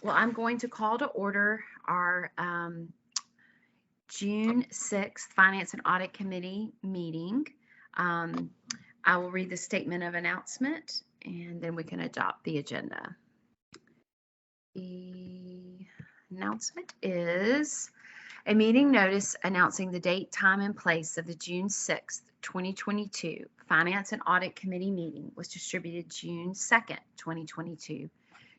Well, I'm going to call to order our June 6th Finance and Audit Committee meeting. I will read the statement of announcement and then we can adopt the agenda. The announcement is a meeting notice announcing the date, time, and place of the June 6th, 2022 Finance and Audit Committee meeting was distributed June 2nd, 2022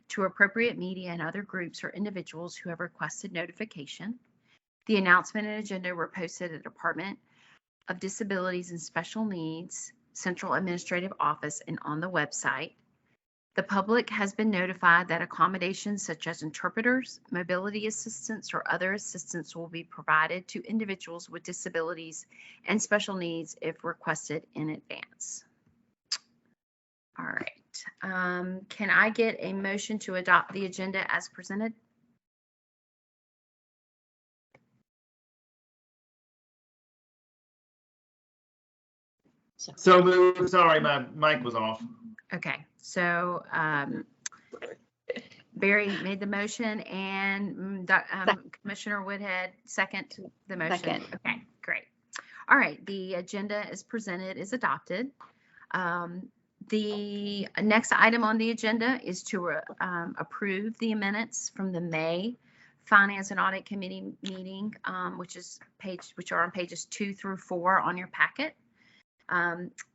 to appropriate media and other groups or individuals who have requested notification. The announcement and agenda were posted at the Department of Disabilities and Special Needs Central Administrative Office and on the website. The public has been notified that accommodations such as interpreters, mobility assistance, or other assistance will be provided to individuals with disabilities and special needs if requested in advance. All right. Can I get a motion to adopt the agenda as presented? So moved. Sorry, my mic was off. Okay, so Barry made the motion and Commissioner Woodhead second the motion. Second. Okay, great. All right, the agenda as presented is adopted. The next item on the agenda is to approve the minutes from the May Finance and Audit Committee meeting, which are on pages 2 through 4 on your packet.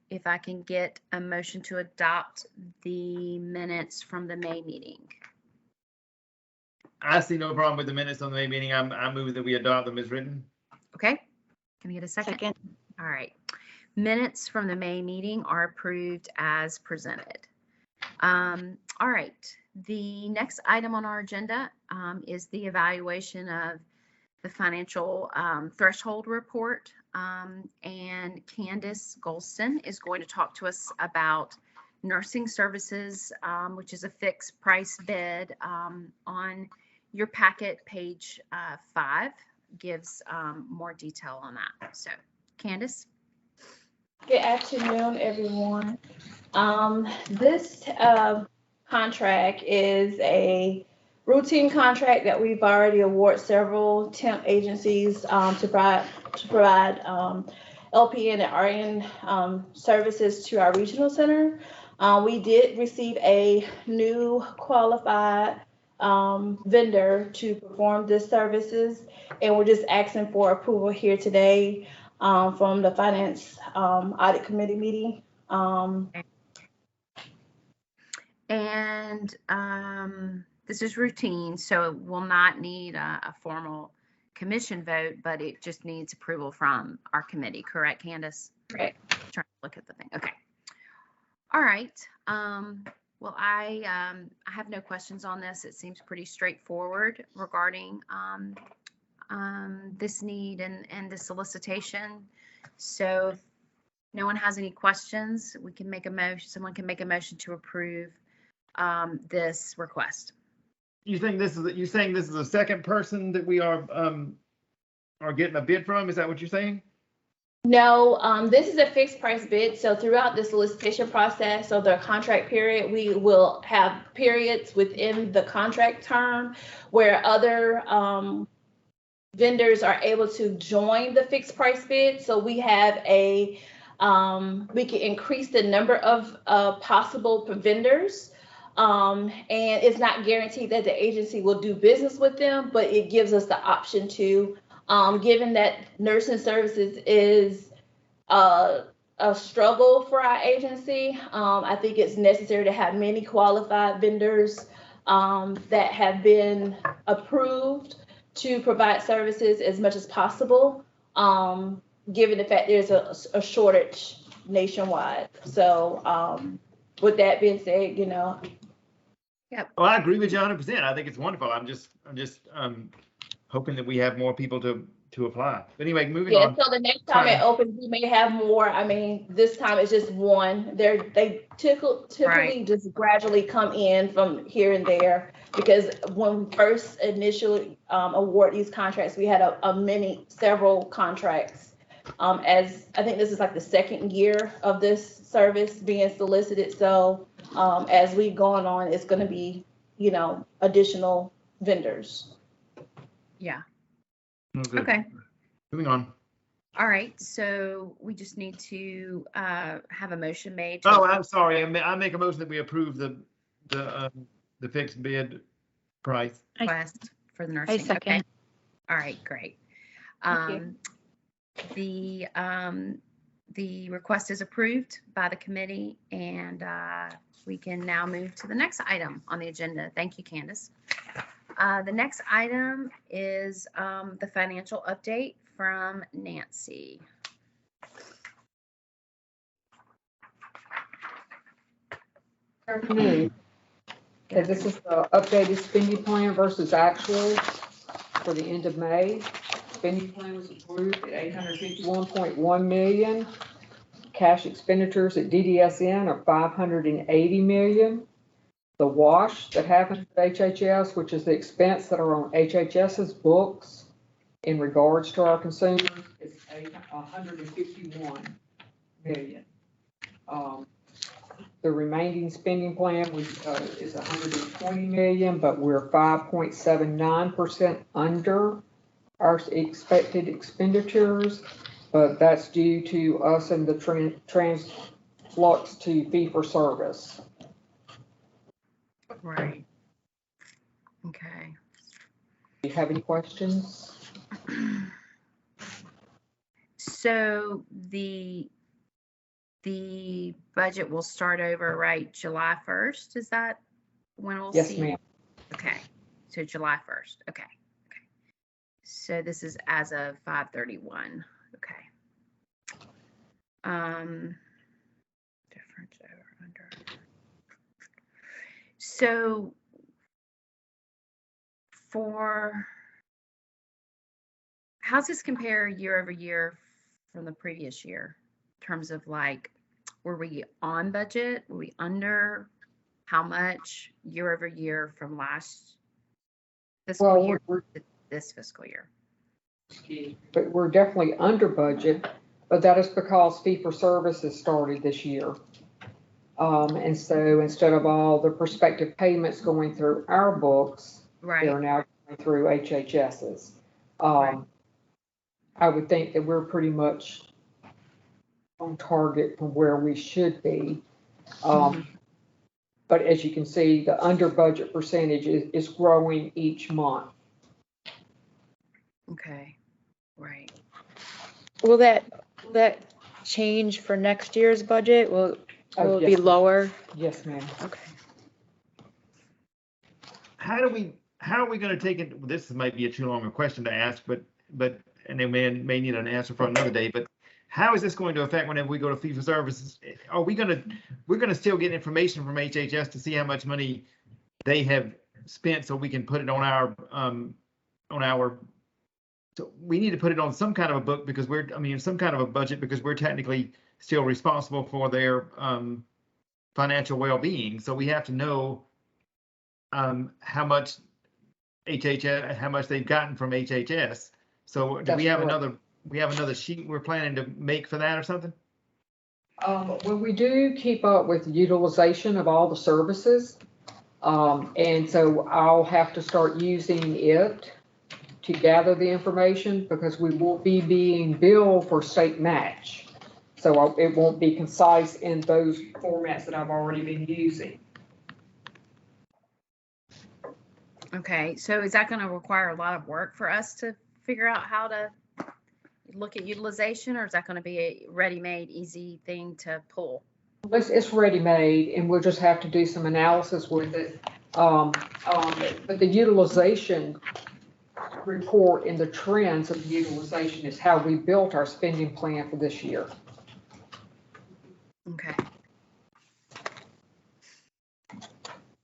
If I can get a motion to adopt the minutes from the May meeting. I see no problem with the minutes on the May meeting. I move that we adopt them as written. Okay, can I get a second? Second. All right. Minutes from the May meeting are approved as presented. All right. The next item on our agenda is the evaluation of the financial threshold report. And Candace Golston is going to talk to us about nursing services, which is a fixed price bid. On your packet, page 5 gives more detail on that. So, Candace. Good afternoon, everyone. This contract is a routine contract that we've already awarded several temp agencies to provide LPN and RN services to our regional center. We did receive a new qualified vendor to perform this services, and we're just asking for approval here today from the Finance Audit Committee meeting. This is routine, so it will not need a formal commission vote, but it just needs approval from our committee. Correct, Candace? Correct. Trying to look at the thing. Okay. All right. Well, I have no questions on this. It seems pretty straightforward regarding this need and the solicitation. So if no one has any questions, we can make a motion. Someone can make a motion to approve this request. You saying this is the second person that we are getting a bid from? Is that what you're saying? No, this is a fixed price bid. So throughout the solicitation process, so the contract period, we will have periods within the contract term where other vendors are able to join the fixed price bid. So we have we can increase the number of possible vendors. And it's not guaranteed that the agency will do business with them, but it gives us the option to, given that nursing services is a struggle for our agency, I think it's necessary to have many qualified vendors that have been approved to provide services as much as possible, given the fact there's a shortage nationwide. So with that being said, Yep. Oh, I agree with you 100%. I think it's wonderful. I'm just hoping that we have more people to apply. But anyway, moving on. So the next time it opens, we may have more. I mean, this time it's just one. They typically just gradually come in from here and there, because when we first initially award these contracts, we had several contracts. As I think this is like the second year of this service being solicited. So as we've gone on, it's going to be, additional vendors. Yeah. Okay. Okay. Moving on. All right. So we just need to have a motion made. Oh, I'm sorry. I make a motion that we approve the fixed bid price. Request for the nursing. second. Okay. All right. Great. Thank The request is approved by the committee, and we can now move to the next item on the agenda. Thank you, Candace. The next item is the financial update from Nancy. Afternoon. Okay, this is the updated spending plan versus actual for the end of May. Spending plan was approved at $851.1 million. Cash expenditures at DDSN are $580 million. The wash that happens at HHS, which is the expense that are on HHS's books in regards to our consumers, is $151 million. The remaining spending plan is $120 million, but we're 5.79% under our expected expenditures, but that's due to us and the transflux to fee for service. Right. Okay. Do you have any questions? So the budget will start over, right, July 1st? Is that when we'll Yes, see? ma'am. Okay. So July 1st. Okay. Okay. So this is as of 5/31. Okay. Difference over under. So how's this compare year over year from the previous year in terms of like, were we on budget? Were we under? How much year over year from last fiscal year to this fiscal year? But we're definitely under budget, but that is because fee for service has started this year. And so instead of all the prospective payments going through our books, Right. they're now going through HHS's. Right. I would think that we're pretty much on target from where we should be. But as you can see, the under budget percentage is growing each month. Okay. Right. Will that change for next year's budget? Will it be Yes. lower? Yes, ma'am. Okay. How are we going to take it? This might be a too long a question to ask, but and they may need an answer for another day. But how is this going to affect whenever we go to fee for services? Are we're going to still get information from HHS to see how much money they have spent, so we can put it on our So we need to put it on some kind of a book because some kind of a budget, because we're technically still responsible for their financial well-being. So we have to know how much how much they've gotten from HHS. So do we have another sheet we're planning to make for that or something? Well, we do keep up with utilization of all the services. And so I'll have to start using it to gather the information because we won't be being billed for state match. So it won't be concise in those formats that I've already been using. Okay. So is that going to require a lot of work for us to figure out how to look at utilization, or is that going to be a ready-made, easy thing to pull? It's ready-made, and we'll just have to do some analysis with it. But the utilization report and the trends of the utilization is how we built our spending plan for this year. Okay.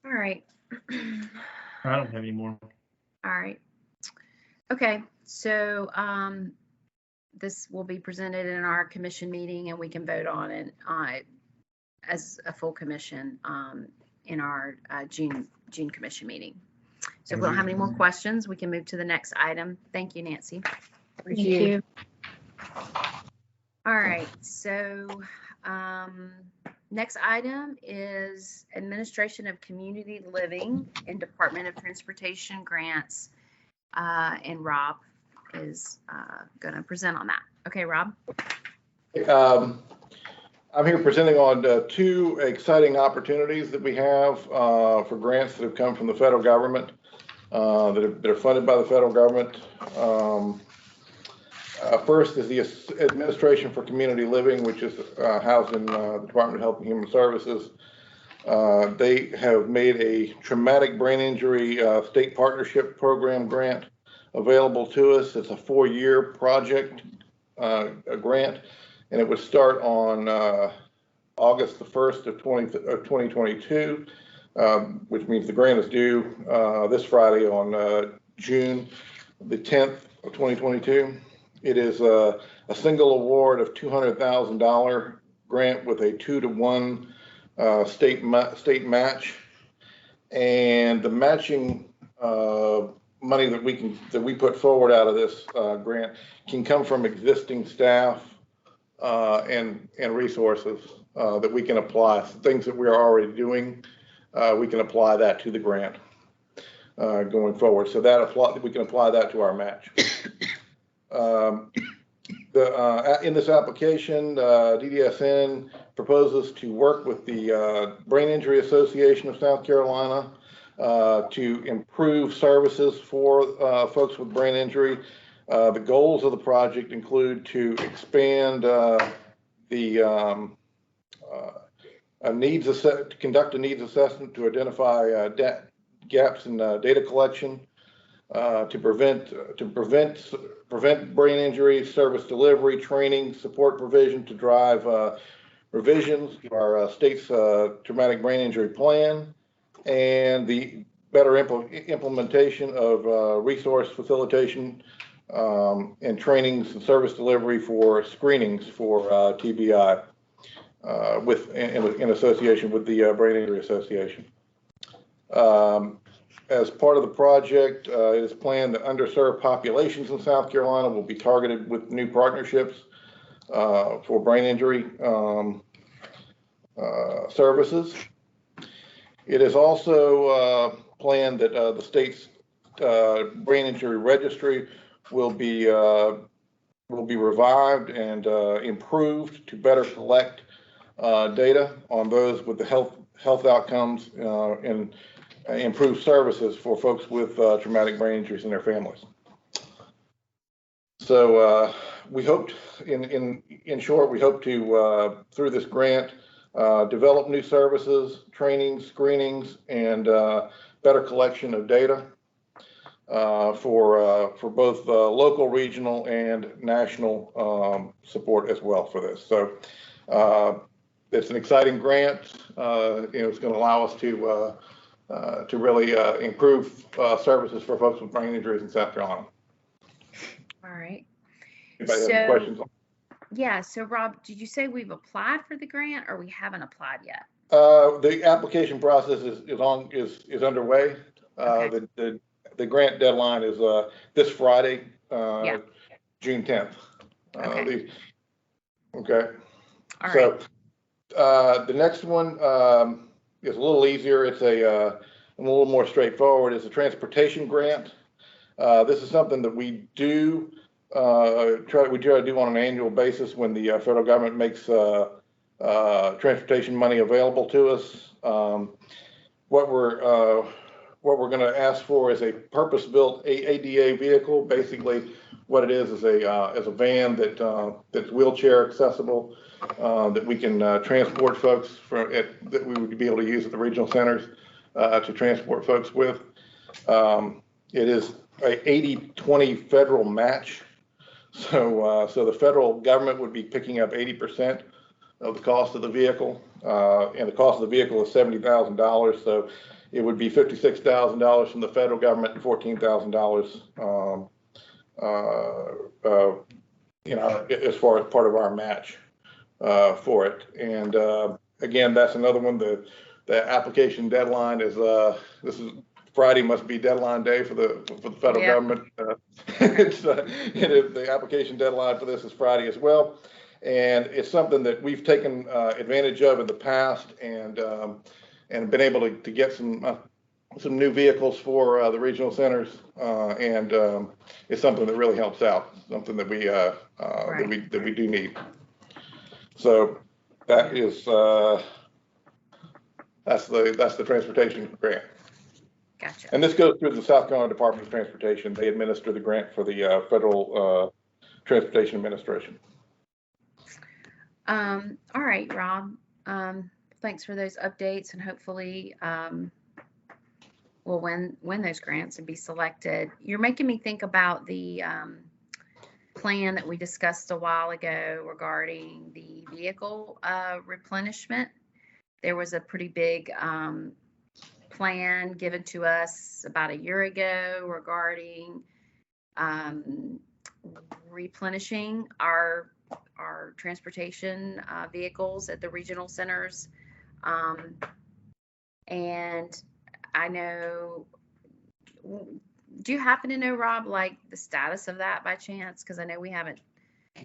All right. I don't have any more. All right. Okay. So this will be presented in our commission meeting, and we can vote on it as a full commission in our June commission meeting. So if we don't have any more questions, we can move to the next item. Thank you, Nancy. Thank you. All right. So Next item is Administration of Community Living and Department of Transportation grants. And Rob is going to present on that. Okay, Rob. I'm here presenting on two exciting opportunities that we have for grants that have come from the federal government that are funded by the federal government. First is the Administration for Community Living, which is housed in the Department of Health and Human Services. They have made a traumatic brain injury state partnership program grant available to us. It's a 4-year project, a grant, and it would start on August the 1st of 2022, which means the grant is due this Friday on June the 10th of 2022. It is a single award of $200,000 grant with a 2-to-1 state match, and the matching money that we put forward out of this grant can come from existing staff and resources that we can apply. Things that we are already doing, we can apply that to the grant going forward. So we can apply that to our match. In this application, DDSN proposes to work with the Brain Injury Association of South Carolina to improve services for folks with brain injury. The goals of the project include to expand to conduct a needs assessment to identify gaps in data collection, to prevent brain injury, service delivery, training, support provision to drive revisions to our state's traumatic brain injury plan, and the better implementation of resource facilitation and trainings and service delivery for screenings for TBI in association with the Brain Injury Association. As part of the project, it is planned that underserved populations in South Carolina will be targeted with new partnerships for brain injury services. It is also planned that the state's brain injury registry will be revived and improved to better collect data on those with the health outcomes and improve services for folks with traumatic brain injuries and their families. So we hoped, in short, we hope to, through this grant, develop new services, training, screenings, and better collection of data for both local, regional, and national support as well for this. So it's an exciting grant. It's going to allow us to really improve services for folks with brain injuries in South Carolina. All right. Anybody have any questions? Yeah. So Rob, did you say we've applied for the grant or we haven't applied yet? The application process is underway. Okay. The grant deadline is this Friday, June 10th. Okay. Okay. All So right. the next one is a little easier. It's a little more straightforward. It's a transportation grant. This is something that we do try to do on an annual basis when the federal government makes transportation money available to us. What we're going to ask for is a purpose-built ADA vehicle. Basically, what it is a van that's wheelchair accessible, that we can transport folks that we would be able to use at the regional centers to transport folks with. It is a 80-20 federal match, so the federal government would be picking up 80% of the cost of the vehicle, and the cost of the vehicle is $70,000. So it would be $56,000 from the federal government and $14,000, as far as part of our match for it. And again, that's another one. The application deadline is this is Friday. Must be deadline day for the federal government. The application deadline for this is Friday as well. And it's something that we've taken advantage of in the past, and been able to get some new vehicles for the regional centers, and it's something that really helps out, something that we that we do need. So that is that's the transportation grant. Gotcha. And this goes through the South Carolina Department of Transportation. They administer the grant for the Federal Transportation Administration. All right, Rob. Thanks for those updates, and hopefully we'll win those grants and be selected. You're making me think about the plan that we discussed a while ago regarding the vehicle replenishment. There was a pretty big plan given to us about a year ago regarding replenishing our transportation vehicles at the regional centers. And I know, do you happen to know, Rob, like the status of that by chance? Because I know we haven't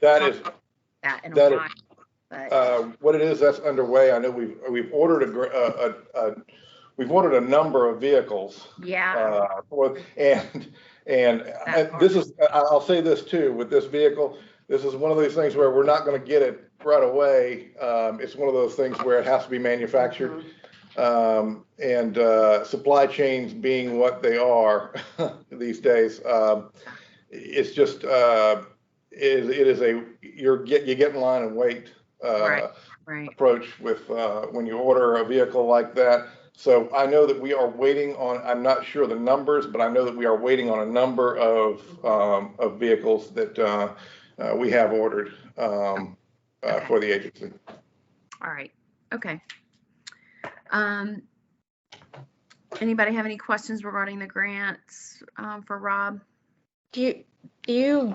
That talked about that in a while. But what it is, that's underway. I know we've ordered we've ordered a number of vehicles. Yeah. And this is, I'll say this too, with this vehicle, this is one of these things where we're not going to get it right away. It's one of those things where it has to be manufactured. And supply chains being what they are these days, it's just it is you get in line and wait right. approach with when you order a vehicle like that. So I know that we are waiting on, I'm not sure the numbers, but I know that we are waiting on a number of vehicles that we have ordered for the agency. All right. Okay. Anybody have any questions regarding the grants for Rob? Do you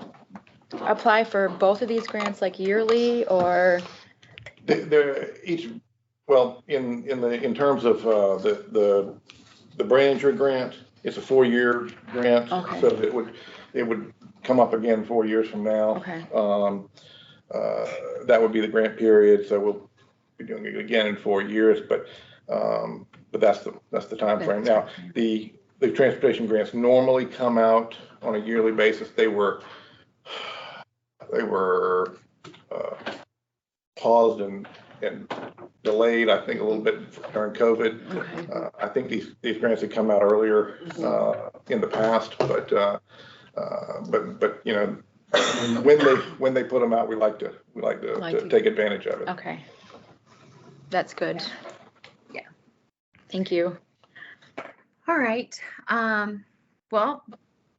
apply for both of these grants like yearly, or? They're each, well, in terms of the brain injury grant, it's a 4-year grant. Okay. So it would come up again 4 years from now. Okay. That would be the grant period. So we'll be doing it again in 4 years, but that's the time frame. Now, the transportation grants normally come out on a yearly basis. They were paused and delayed, I think, a little bit during COVID. Okay. I think these grants had come out earlier in the past, but you know, when they put them out, we like to take advantage of it. Okay. That's good. Yeah. Thank you. All right. Well,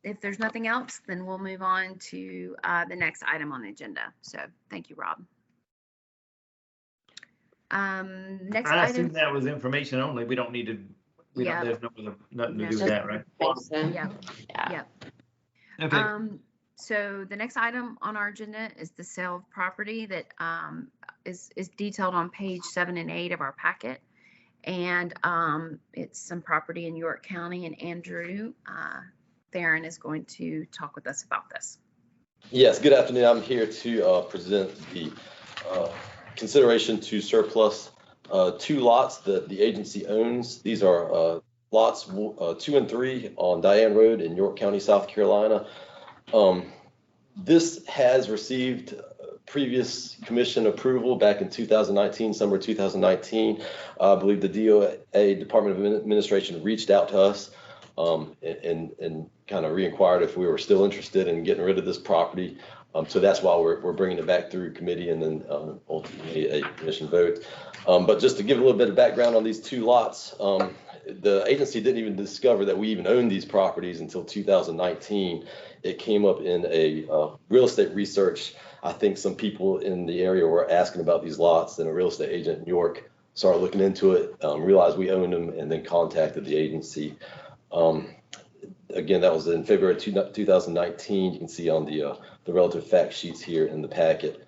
if there's nothing else, then we'll move on to the next item on the agenda. So thank you, Rob. Next I item. assume that was information only. We don't need to, there's nothing to do with that, right? Yeah. Yeah. Okay. So the next item on our agenda is the sale of property that is detailed on page 7 and 8 of our packet. And it's some property in York County, and Andrew Theron is going to talk with us about this. Yes, good afternoon. I'm here to present the consideration to surplus 2 lots that the agency owns. These are lots 2 and 3 on Diane Road in York County, South Carolina. This has received previous commission approval back in 2019, summer 2019. I believe the DOA, Department of Administration, reached out to us and kind of re-inquired if we were still interested in getting rid of this property. So that's why we're bringing it back through committee and then ultimately a commission vote. But just to give a little bit of background on these 2 lots, the agency didn't even discover that we even owned these properties until 2019. It came up in a real estate research. I think some people in the area were asking about these lots, and a real estate agent in York started looking into it, realized we owned them, and then contacted the agency. Again, that was in February 2019. You can see on the relative fact sheets here in the packet.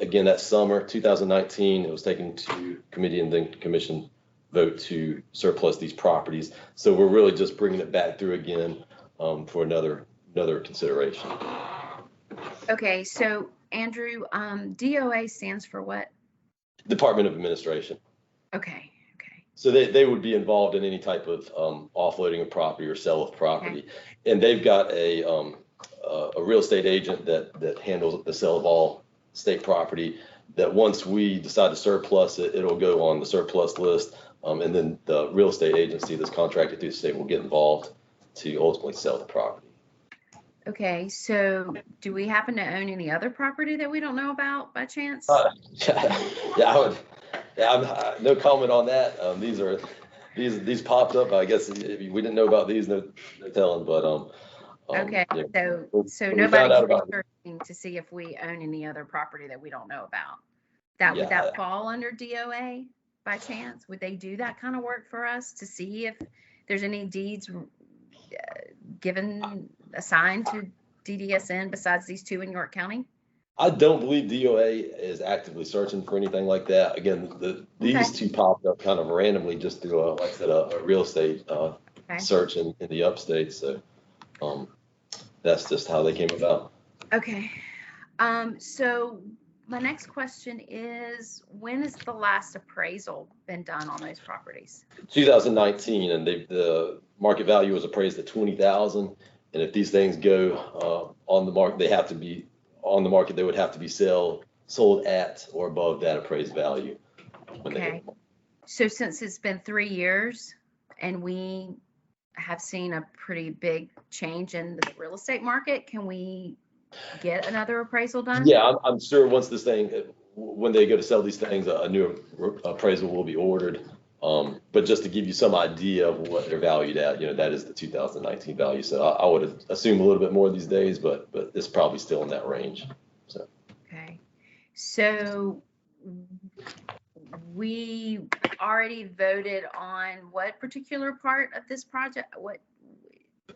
Again, that summer 2019, it was taken to committee and then commission vote to surplus these properties. So we're really just bringing it back through again for another consideration. Okay, so Andrew, DOA stands for what? Department of Administration. Okay, okay, So they would be involved in any type of offloading of property or sale of property. And they've got a real estate agent that handles the sale of all state property, that once we decide to surplus it, it'll go on the surplus list. And then the real estate agency that's contracted through the state will get involved to ultimately sell the property. okay. So do we happen to own any other property that we don't know about by chance? Yeah, no comment on that. These popped up. I guess if we didn't know about these, no telling. But Okay, yeah. so When we found out nobody's about it. researching to see if we own any other property that we don't know about. Would Yeah. that fall under DOA by chance? Would they do that kind of work for us to see if there's any deeds assigned to DDSN besides these two in York County? I don't believe DOA is actively searching for anything like that. Again, these two popped up kind of randomly just through like I said, a real estate search in the upstate. So that's just how they came about. Okay. So my next question is, when has the last appraisal been done on those properties? 2019, and the market value was appraised at 20,000. And if these things go on the market, they have to be on the market. They would have to be sold at or above that appraised value. Okay. So since it's been 3 years and we have seen a pretty big change in the real estate market, can we get another appraisal done? Yeah, I'm sure once this thing, when they go to sell these things, a new appraisal will be ordered. But just to give you some idea of what they're valued at, that is the 2019 value. So I would assume a little bit more these days, but it's probably still in that range. So. Okay. So we already voted on what particular part of this project? What?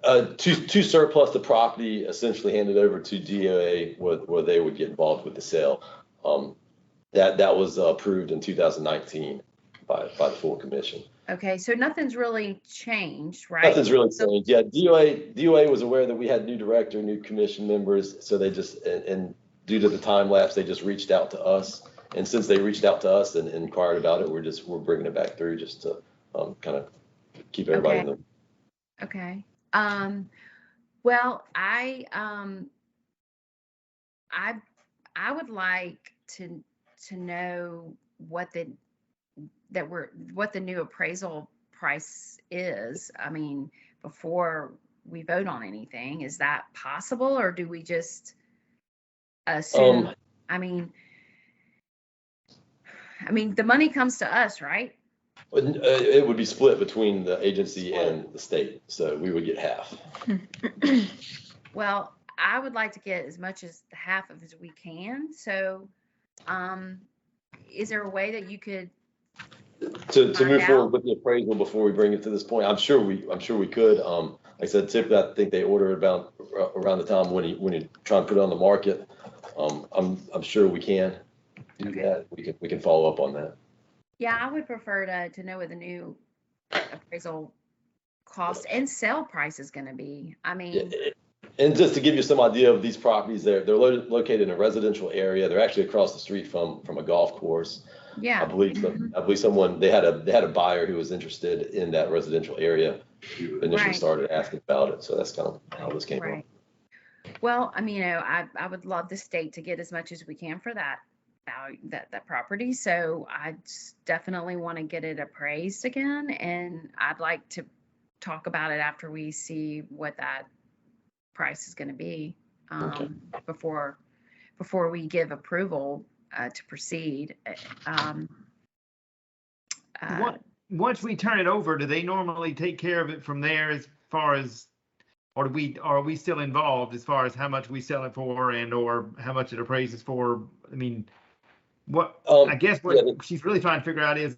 To surplus the property, essentially handed over to DOA where they would get involved with the sale. That was approved in 2019 by the full commission. Okay, so nothing's really changed, right? Nothing's really changed. Yeah, DOA was aware that we had new director, new commission members, so they just, and due to the time lapse, they just reached out to us. And since they reached out to us and inquired about it, we're bringing it back through just to kind of keep everybody in the. Okay. Well, I would like to know what the new appraisal price is. I mean, before we vote on anything, is that possible, or do we just assume? I mean, the money comes to us, right? It would be split between the agency and the state, so we would get half. Well, I would like to get as much as half of as we can. So, is there a way that you could to move forward with the appraisal before we bring it to this point? I'm sure we could. Like I said, typically I think they order it about around the time when you try and put it on the market. I'm sure we can do that. We can follow up on that. Yeah, I would prefer to know what the new appraisal cost and sale price is going to be. I mean, and just to give you some idea of these properties, they're located in a residential area. They're actually across the street from a golf course. Yeah, I believe someone they had a buyer who was interested in that residential area who initially started asking about it. So that's kind of how this came up. Well, I mean, I would love the state to get as much as we can for that value, that property. So I definitely want to get it appraised again, and I'd like to talk about it after we see what that price is going to be before we give approval to proceed. Once we turn it over, do they normally take care of it from there as far as, or are we still involved as far as how much we sell it for and or how much it appraises for? I mean, I guess what she's really trying to figure out is,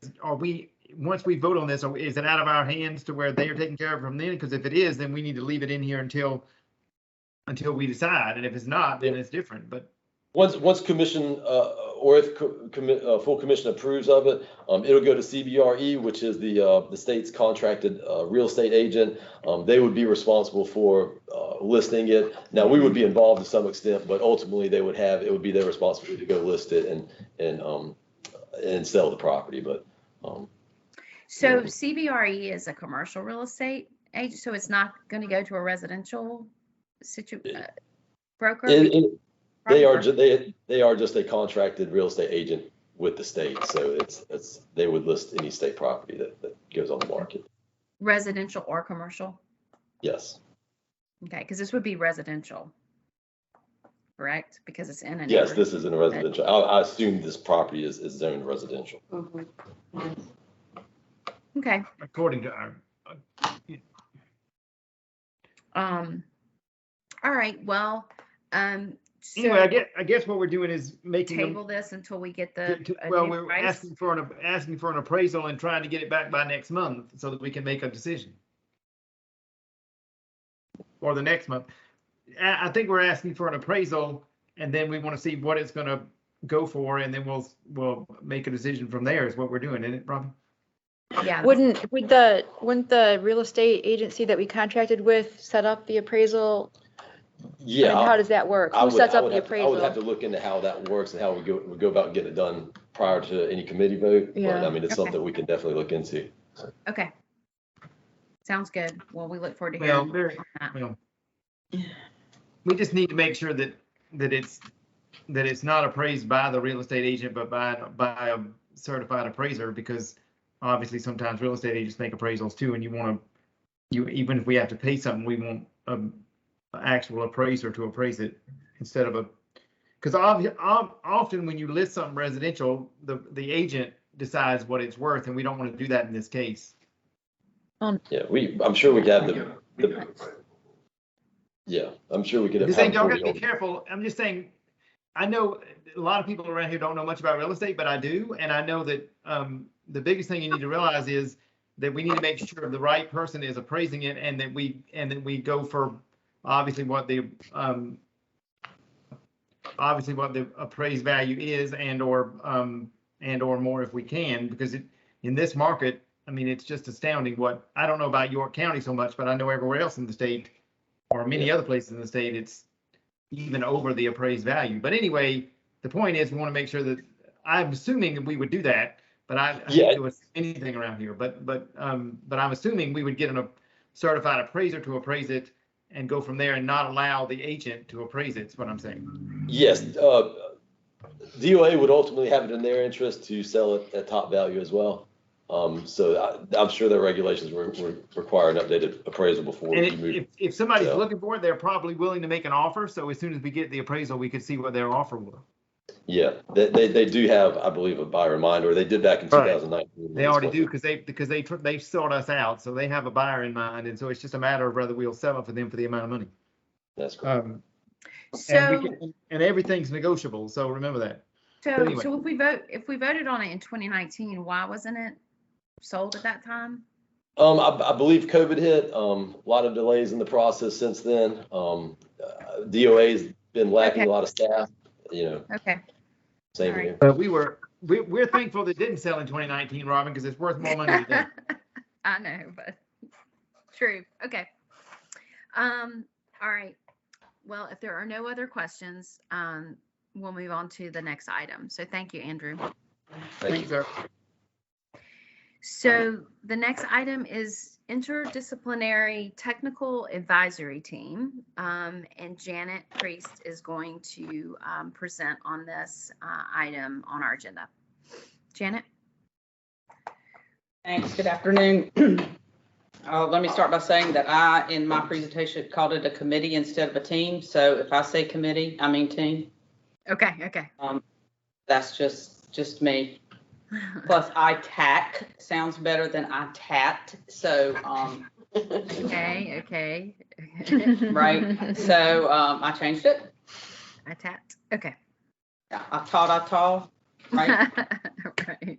once we vote on this, is it out of our hands to where they are taking care of it from then? Because if it is, then we need to leave it in here until we decide. And if it's not, then it's different. But once commission or if full commission approves of it, it'll go to CBRE, which is the state's contracted real estate agent. They would be responsible for listing it. Now, we would be involved to some extent, but ultimately it would be their responsibility to go list it and sell the property, but. So CBRE is a commercial real estate agent, so it's not going to go to a residential broker? They are just a contracted real estate agent with the state, so they would list any state property that goes on the market. Residential or commercial? Yes. Okay, because this would be residential, correct? Because it's in a Yes, this is in a residential. I assume this property is zoned residential. Okay. According to our. All right. Well. So Anyway, I guess what we're doing is making table this until we get the we're price. asking for an appraisal and trying to get it back by next month so that we can make a decision. Or the next month. I think we're asking for an appraisal, and then we want to see what it's going to go for, and then we'll make a decision from there. Is what we're doing, isn't it, Robin? Yeah. Wouldn't the real estate agency that we contracted with set up the appraisal? Yeah. I mean, how does that work? Who sets up the appraisal? I would have to look into how that works and how we go about getting it done prior to any committee vote. Yeah. But I mean, it's something we can definitely look into. Okay. Sounds good. Well, we look forward to hearing on that. We just need to make sure that it's not appraised by the real estate agent, but by a certified appraiser, because obviously sometimes real estate agents make appraisals too, and even if we have to pay something, we want an actual appraiser to appraise it instead of because often when you list something residential, the agent decides what it's worth, and we don't want to do that in this case. Yeah, I'm sure we could have I'm sure we could have. Y'all got to be careful. I'm just saying, I know a lot of people around here don't know much about real estate, but I do, and I know that the biggest thing you need to realize is that we need to make sure the right person is appraising it, and that we go for obviously what the appraised value is, and or more if we can, because in this market, I mean, it's just astounding what, I don't know about York County so much, but I know everywhere else in the state or many other places in the state, it's even over the appraised value. But anyway, the point is we want to make sure that, I'm assuming that we would do that, but I hate to assume anything around here, but I'm assuming we would get a certified appraiser to appraise it and go from there and not allow the agent to appraise it, is what I'm saying. Yes, DOA would ultimately have it in their interest to sell it at top value as well. So I'm sure their regulations would require an updated appraisal before we move. If somebody's looking for it, they're probably willing to make an offer. So as soon as we get the appraisal, we could see what their offer was. Yeah, they do have, I believe, a buyer in mind, or they did back in 2019. They already do, because they sought us out, so they have a buyer in mind, and so it's just a matter of whether we'll sell it for them for the amount of money. That's correct. And everything's negotiable, so remember that. So anyway. So if we voted on it in 2019, why wasn't it sold at that time? I believe COVID hit. A lot of delays in the process since then. DOA's been lacking a lot of staff. Okay. Same All here. But we're thankful that it didn't sell in 2019, Robin, because it's worth more money today. I know, but true. Okay. All right. Well, if there are no other questions, we'll move on to the next item. So thank you, Andrew. Thank you, sir. So the next item is interdisciplinary technical advisory team, and Janet Priest is going to present on this item on our agenda. Janet? Thanks. Good afternoon. Let me start by saying that I, in my presentation, called it a committee instead of a team. So if I say committee, I mean team. Okay. That's just me. Plus, ITAC sounds better than ITAT. So, Okay. right. So, I changed it. ITAT. Okay. I taught, right? Right.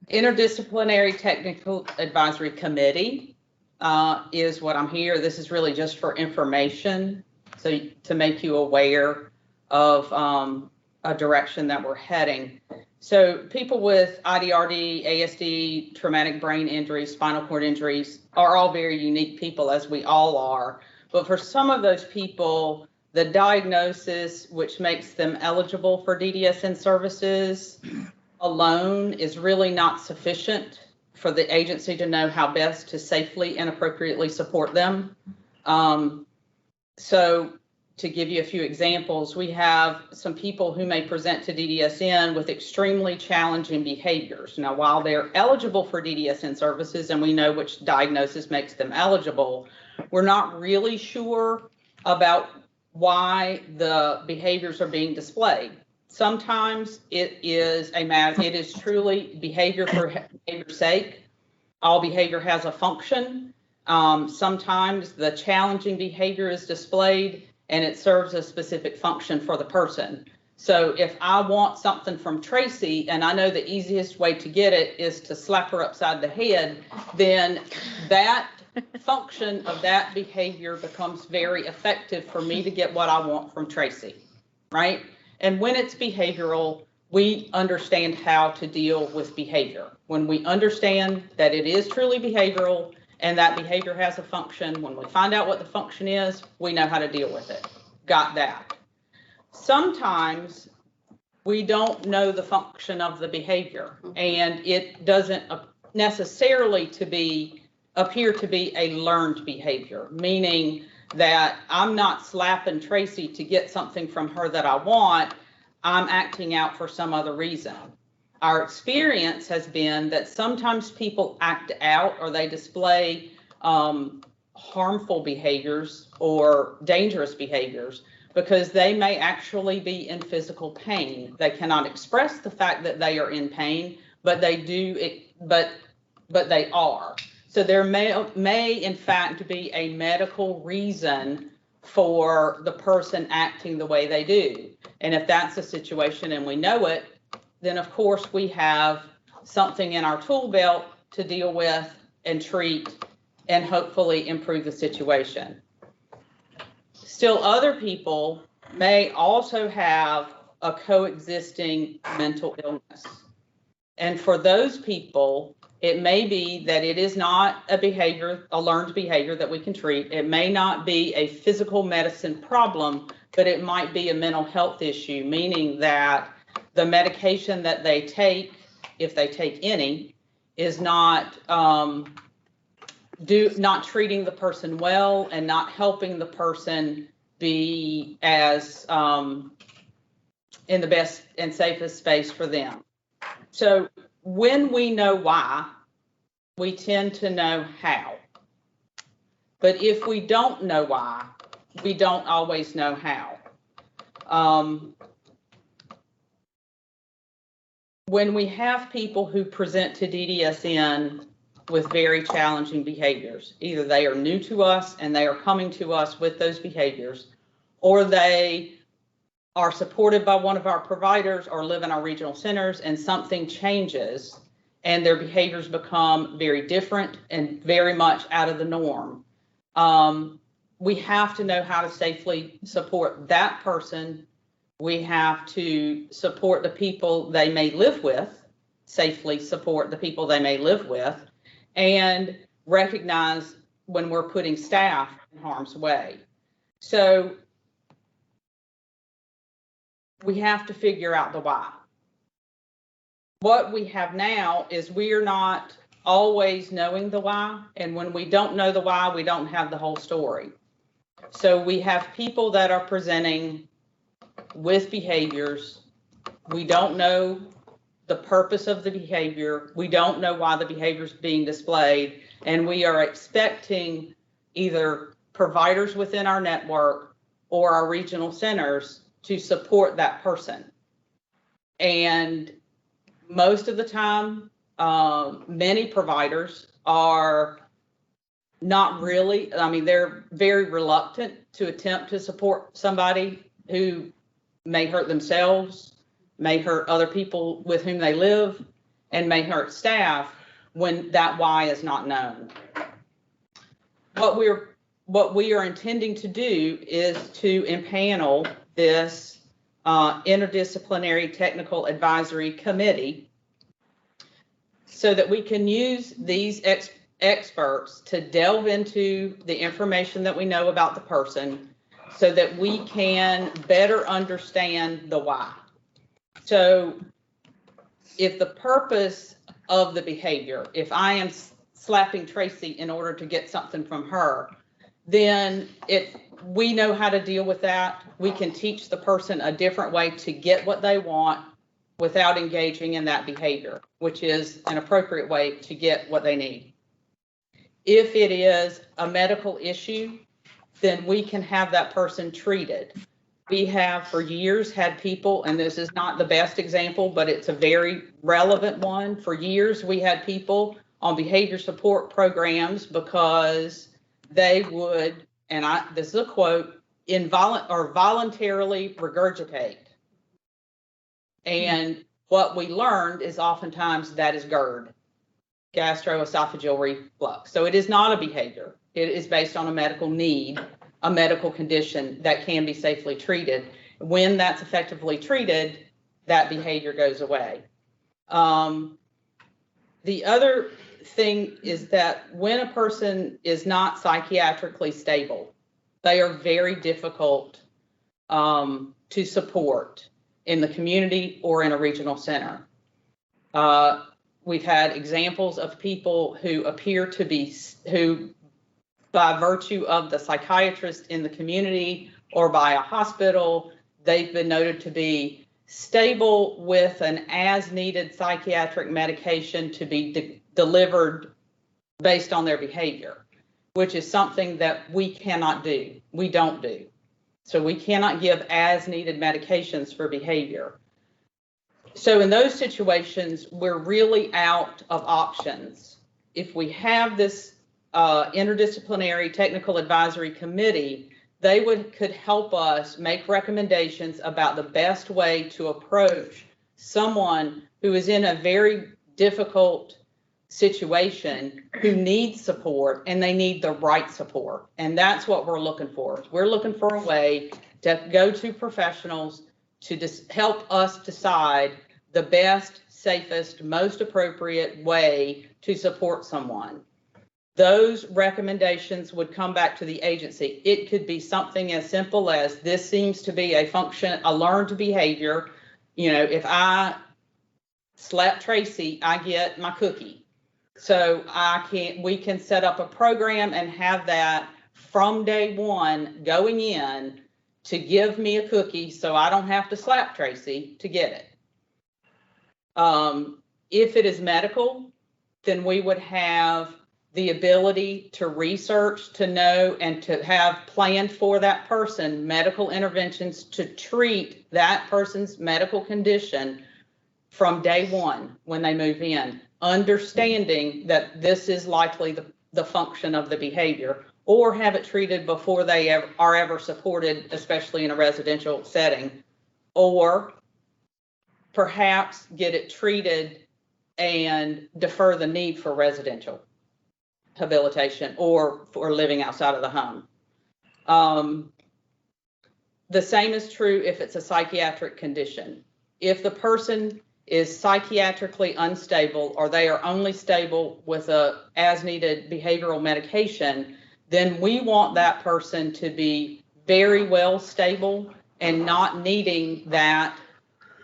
Interdisciplinary Technical Advisory Committee is what I'm here. This is really just for information, so to make you aware of a direction that we're heading. So people with IDRD, ASD, traumatic brain injuries, spinal cord injuries are all very unique people, as we all are. But for some of those people, the diagnosis, which makes them eligible for DDSN services alone, is really not sufficient for the agency to know how best to safely and appropriately support them. So to give you a few examples, we have some people who may present to DDSN with extremely challenging behaviors. Now, while they're eligible for DDSN services and we know which diagnosis makes them eligible, we're not really sure about why the behaviors are being displayed. Sometimes it is truly behavior for behavior's sake. All behavior has a function. Sometimes the challenging behavior is displayed and it serves a specific function for the person. So if I want something from Tracy and I know the easiest way to get it is to slap her upside the head, then that function of that behavior becomes very effective for me to get what I want from Tracy, right? And when it's behavioral, we understand how to deal with behavior. When we understand that it is truly behavioral and that behavior has a function, when we find out what the function is, we know how to deal with it. Got that. Sometimes we don't know the function of the behavior, and it doesn't necessarily appear to be a learned behavior, meaning that I'm not slapping Tracy to get something from her that I want. I'm acting out for some other reason. Our experience has been that sometimes people act out or they display harmful behaviors or dangerous behaviors because they may actually be in physical pain. They cannot express the fact that they are in pain, but they do, but they are. So there may in fact be a medical reason for the person acting the way they do. And if that's the situation and we know it, then of course we have something in our tool belt to deal with and treat and hopefully improve the situation. Still, other people may also have a coexisting mental illness. And for those people, it may be that it is not a learned behavior that we can treat. It may not be a physical medicine problem, but it might be a mental health issue, meaning that the medication that they take, if they take any, is not treating the person well and not helping the person be as in the best and safest space for them. So when we know why, we tend to know how. But if we don't know why, we don't always know how. When we have people who present to DDSN with very challenging behaviors, either they are new to us and they are coming to us with those behaviors, or they are supported by one of our providers or live in our regional centers and something changes and their behaviors become very different and very much out of the norm. We have to know how to safely support that person. We have to support the people they may live with, safely support the people they may live with, and recognize when we're putting staff in harm's way. So we have to figure out the why. What we have now is we're not always knowing the why, and when we don't know the why, we don't have the whole story. So we have people that are presenting with behaviors. We don't know the purpose of the behavior. We don't know why the behavior is being displayed, and we are expecting either providers within our network or our regional centers to support that person. And most of the time, many providers are not really, they're very reluctant to attempt to support somebody who may hurt themselves, may hurt other people with whom they live, and may hurt staff when that why is not known. What we are intending to do is to impanel this interdisciplinary technical advisory committee so that we can use these experts to delve into the information that we know about the person so that we can better understand the why. So if the purpose of the behavior, if I am slapping Tracy in order to get something from her, then we know how to deal with that. We can teach the person a different way to get what they want without engaging in that behavior, which is an appropriate way to get what they need. If it is a medical issue, then we can have that person treated. We have for years had people, and this is not the best example, but it's a very relevant one. For years, we had people on behavior support programs because they would, and this is a quote, voluntarily regurgitate. And what we learned is oftentimes that is GERD, gastroesophageal reflux. So it is not a behavior. It is based on a medical need, a medical condition that can be safely treated. When that's effectively treated, that behavior goes away. The other thing is that when a person is not psychiatrically stable, they are very difficult to support in the community or in a regional center. We've had examples of people who appear to be, who by virtue of the psychiatrist in the community or by a hospital, they've been noted to be stable with an as-needed psychiatric medication to be delivered based on their behavior, which is something that we cannot do. We don't do. So we cannot give as-needed medications for behavior. So in those situations, we're really out of options. If we have this interdisciplinary technical advisory committee, they could help us make recommendations about the best way to approach someone who is in a very difficult situation, who needs support, and they need the right support. And that's what we're looking for. We're looking for a way to go to professionals to help us decide the best, safest, most appropriate way to support someone. Those recommendations would come back to the agency. It could be something as simple as, this seems to be a learned behavior. You know, if I slap Tracy, I get my cookie. So we can set up a program and have that from day one going in to give me a cookie so I don't have to slap Tracy to get it. If it is medical, then we would have the ability to research, to know, and to have planned for that person medical interventions to treat that person's medical condition from day one when they move in, understanding that this is likely the function of the behavior, or have it treated before they are ever supported, especially in a residential setting, or perhaps get it treated and defer the need for residential habilitation or for living outside of the home. The same is true if it's a psychiatric condition. If the person is psychiatrically unstable, or they are only stable with a as-needed behavioral medication, then we want that person to be very well stable and not needing that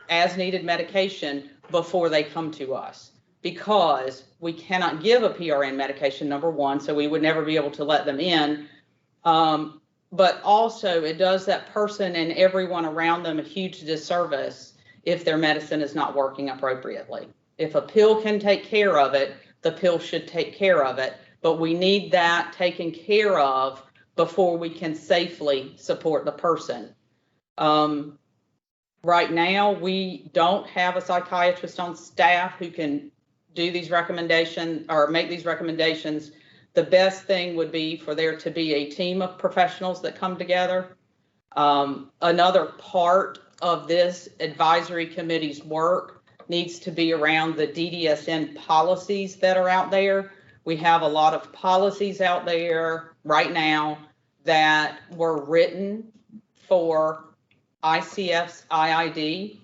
as-needed medication before they come to us, because we cannot give a PRN medication, number one, so we would never be able to let them in. But also it does that person and everyone around them a huge disservice if their medicine is not working appropriately. If a pill can take care of it, the pill should take care of it, but we need that taken care of before we can safely support the person. Right now, we don't have a psychiatrist on staff who can do these recommendations or make these recommendations. The best thing would be for there to be a team of professionals that come together. Another part of this advisory committee's work needs to be around the DDSN policies that are out there. We have a lot of policies out there right now that were written for ICF's IID.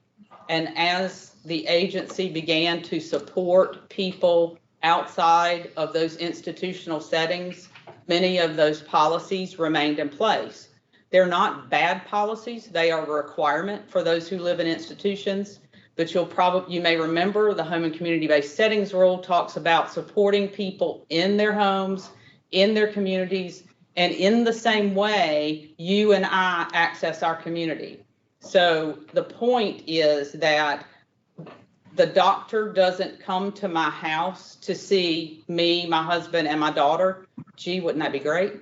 And as the agency began to support people outside of those institutional settings, many of those policies remained in place. They're not bad policies. They are a requirement for those who live in institutions. But you may remember the home and community-based settings rule talks about supporting people in their homes, in their communities, and in the same way you and I access our community. So the point is that the doctor doesn't come to my house to see me, my husband, and my daughter. Gee, wouldn't that be great?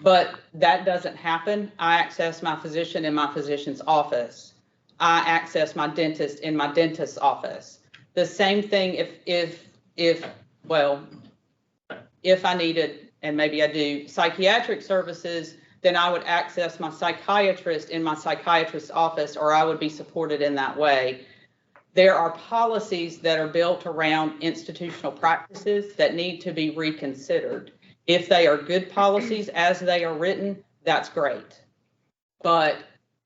But that doesn't happen. I access my physician in my physician's office. I access my dentist in my dentist's office. The same thing if I needed, and maybe I do, psychiatric services, then I would access my psychiatrist in my psychiatrist's office, or I would be supported in that way. There are policies that are built around institutional practices that need to be reconsidered. If they are good policies as they are written, that's great. But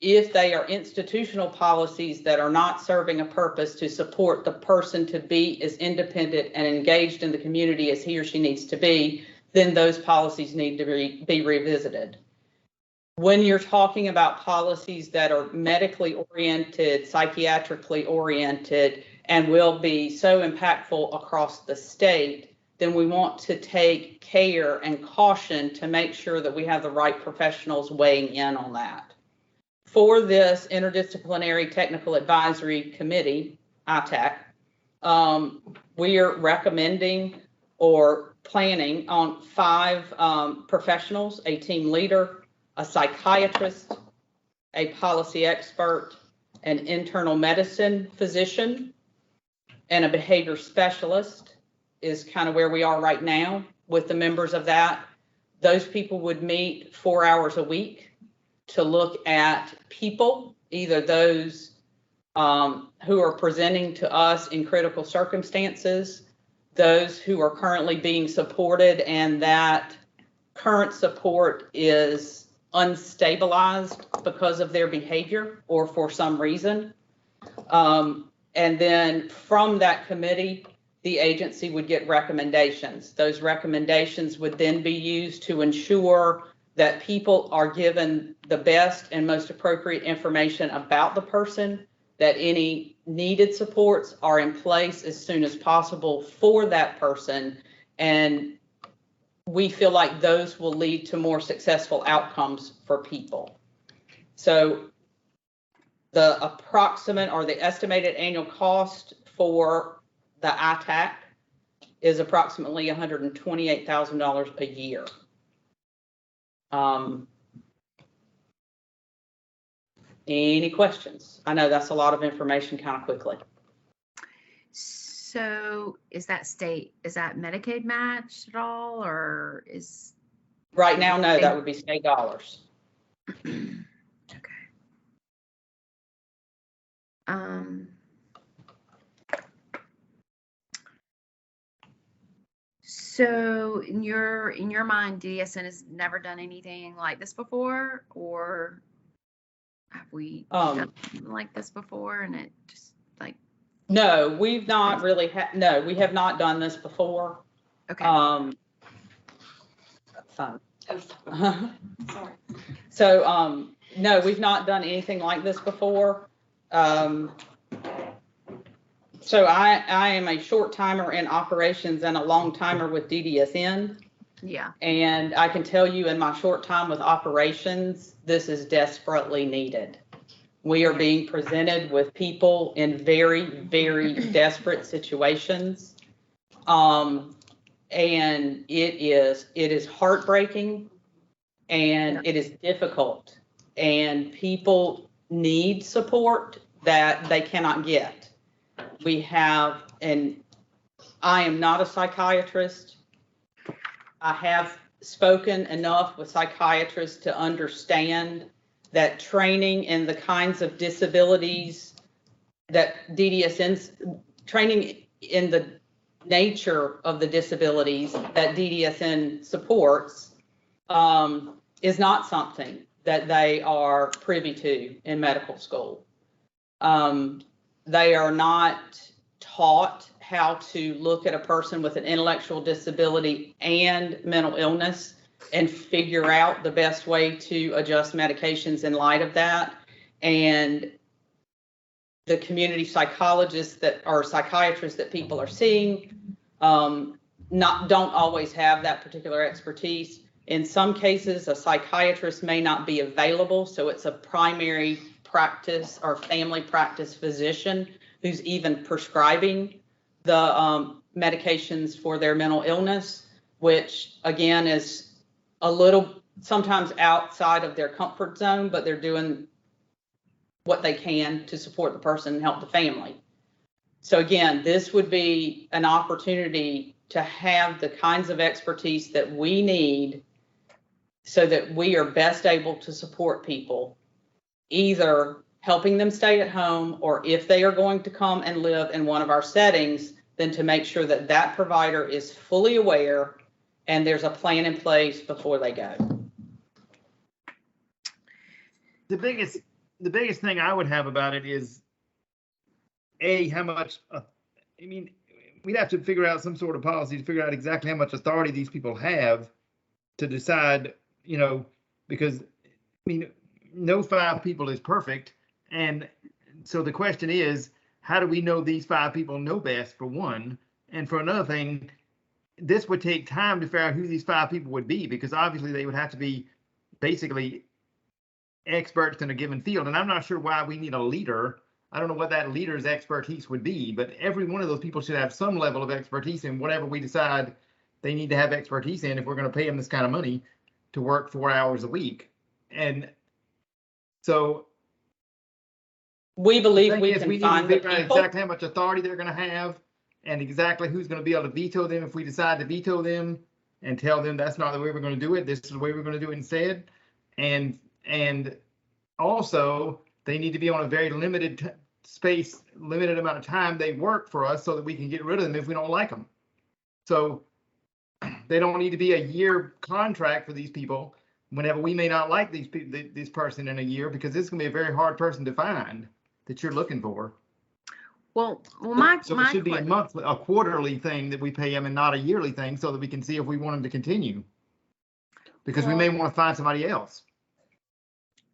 if they are institutional policies that are not serving a purpose to support the person to be as independent and engaged in the community as he or she needs to be, then those policies need to be revisited. When you're talking about policies that are medically oriented, psychiatrically oriented, and will be so impactful across the state, then we want to take care and caution to make sure that we have the right professionals weighing in on that. For this Interdisciplinary Technical Advisory Committee, ITAC, we are recommending or planning on 5 professionals: a team leader, a psychiatrist, a policy expert, an internal medicine physician, and a behavior specialist is kind of where we are right now with the members of that. Those people would meet 4 hours a week to look at people, either those who are presenting to us in critical circumstances, those who are currently being supported and that current support is unstabilized because of their behavior or for some reason. And then from that committee, the agency would get recommendations. Those recommendations would then be used to ensure that people are given the best and most appropriate information about the person, that any needed supports are in place as soon as possible for that person. And we feel like those will lead to more successful outcomes for people. So the approximate or the estimated annual cost for the ITAC is approximately $128,000 a year. Any questions? I know that's a lot of information kind of quickly. So is that Medicaid matched at all, or is? Right now, no, that would be state dollars. Okay. So in your mind, DSN has never done anything like this before, or have we done something like this before and it just like? No, we've not really no, we have not done this before. Okay. Fun. Sorry. So, no, we've not done anything like this before. So I am a short timer in operations and a long timer with DDSN. Yeah. And I can tell you in my short time with operations, this is desperately needed. We are being presented with people in very, very desperate situations. And it is heartbreaking and it is difficult, and people need support that they cannot get. We have, and I am not a psychiatrist. I have spoken enough with psychiatrists to understand that training in the kinds of disabilities that DDSN's training in the nature of the disabilities that DDSN supports is not something that they are privy to in medical school. They are not taught how to look at a person with an intellectual disability and mental illness and figure out the best way to adjust medications in light of that. And the community psychologists that are psychiatrists that people are seeing don't always have that particular expertise. In some cases, a psychiatrist may not be available, so it's a primary practice or family practice physician who's even prescribing the medications for their mental illness, which again is a little sometimes outside of their comfort zone, but they're doing what they can to support the person and help the family. So again, this would be an opportunity to have the kinds of expertise that we need so that we are best able to support people, either helping them stay at home, or if they are going to come and live in one of our settings, then to make sure that that provider is fully aware and there's a plan in place before they go. The biggest thing I would have about it is, how much, we'd have to figure out some sort of policy to figure out exactly how much authority these people have to decide, because, no 5 people is perfect. And so the question is, how do we know these 5 people know best, for one? And for another thing, this would take time to figure out who these 5 people would be, because obviously they would have to be basically experts in a given field. And I'm not sure why we need a leader. I don't know what that leader's expertise would be, but every one of those people should have some level of expertise in whatever we decide they need to have expertise in if we're going to pay them this kind of money to work 4 hours a week. And so we believe we need can to find the figure out people. exactly how much authority they're going to have, and exactly who's going to be able to veto them if we decide to veto them, and tell them that's not the way we're going to do it. This is the way we're going to do it instead. And also they need to be on a very limited amount of time they work for us, so that we can get rid of them if we don't like them. So they don't need to be a year contract for these people whenever we may not like this person in a year, because this is going to be a very hard person to find that you're looking for. Well, So it should be a quarterly thing that we pay them, and not a yearly thing, so that we can see if we want them to continue, because we may want to find somebody else.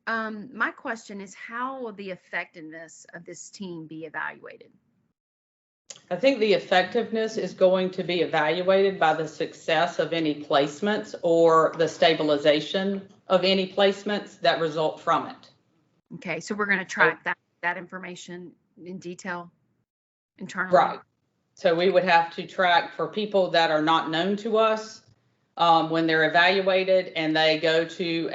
My question is, how will the effectiveness of this team be evaluated? I think the effectiveness is going to be evaluated by the success of any placements or the stabilization of any placements that result from it. Okay, so we're going to track that information in detail internally. Right. So we would have to track for people that are not known to us when they're evaluated, and they go to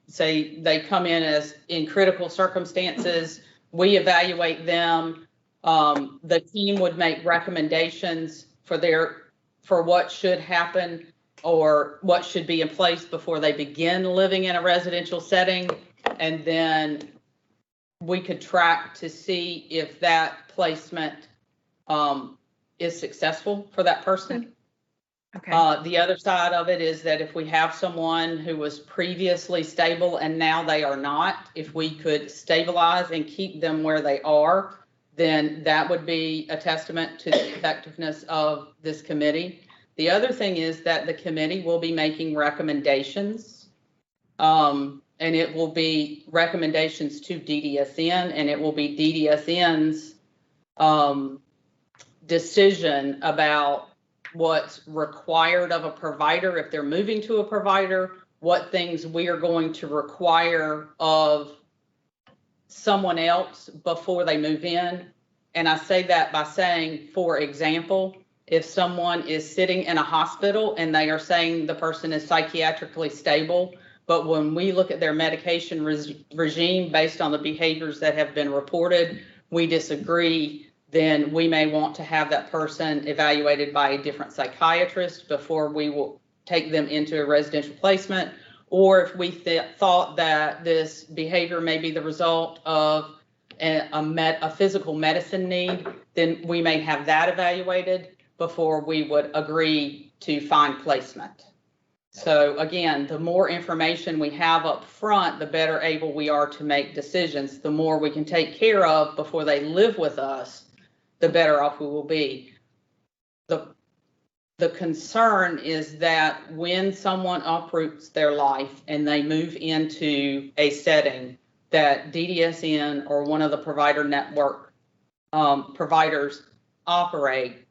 say they come in as in critical circumstances, we evaluate them. The team would make recommendations for what should happen or what should be in place before they begin living in a residential setting. And then we could track to see if that placement is successful for that person. Okay. The other side of it is that if we have someone who was previously stable and now they are not, if we could stabilize and keep them where they are, then that would be a testament to the effectiveness of this committee. The other thing is that the committee will be making recommendations, and it will be recommendations to DDSN, and it will be DDSN's decision about what's required of a provider if they're moving to a provider, what things we are going to require of someone else before they move in. And I say that by saying, for example, if someone is sitting in a hospital and they are saying the person is psychiatrically stable, but when we look at their medication regime based on the behaviors that have been reported, we disagree, then we may want to have that person evaluated by a different psychiatrist before we will take them into a residential placement. Or if we thought that this behavior may be the result of a physical medicine need, then we may have that evaluated before we would agree to find placement. So again, the more information we have up front, the better able we are to make decisions. The more we can take care of before they live with us, the better off we will be. the concern is that when someone uproots their life and they move into a setting that DDSN or one of the provider network providers operate,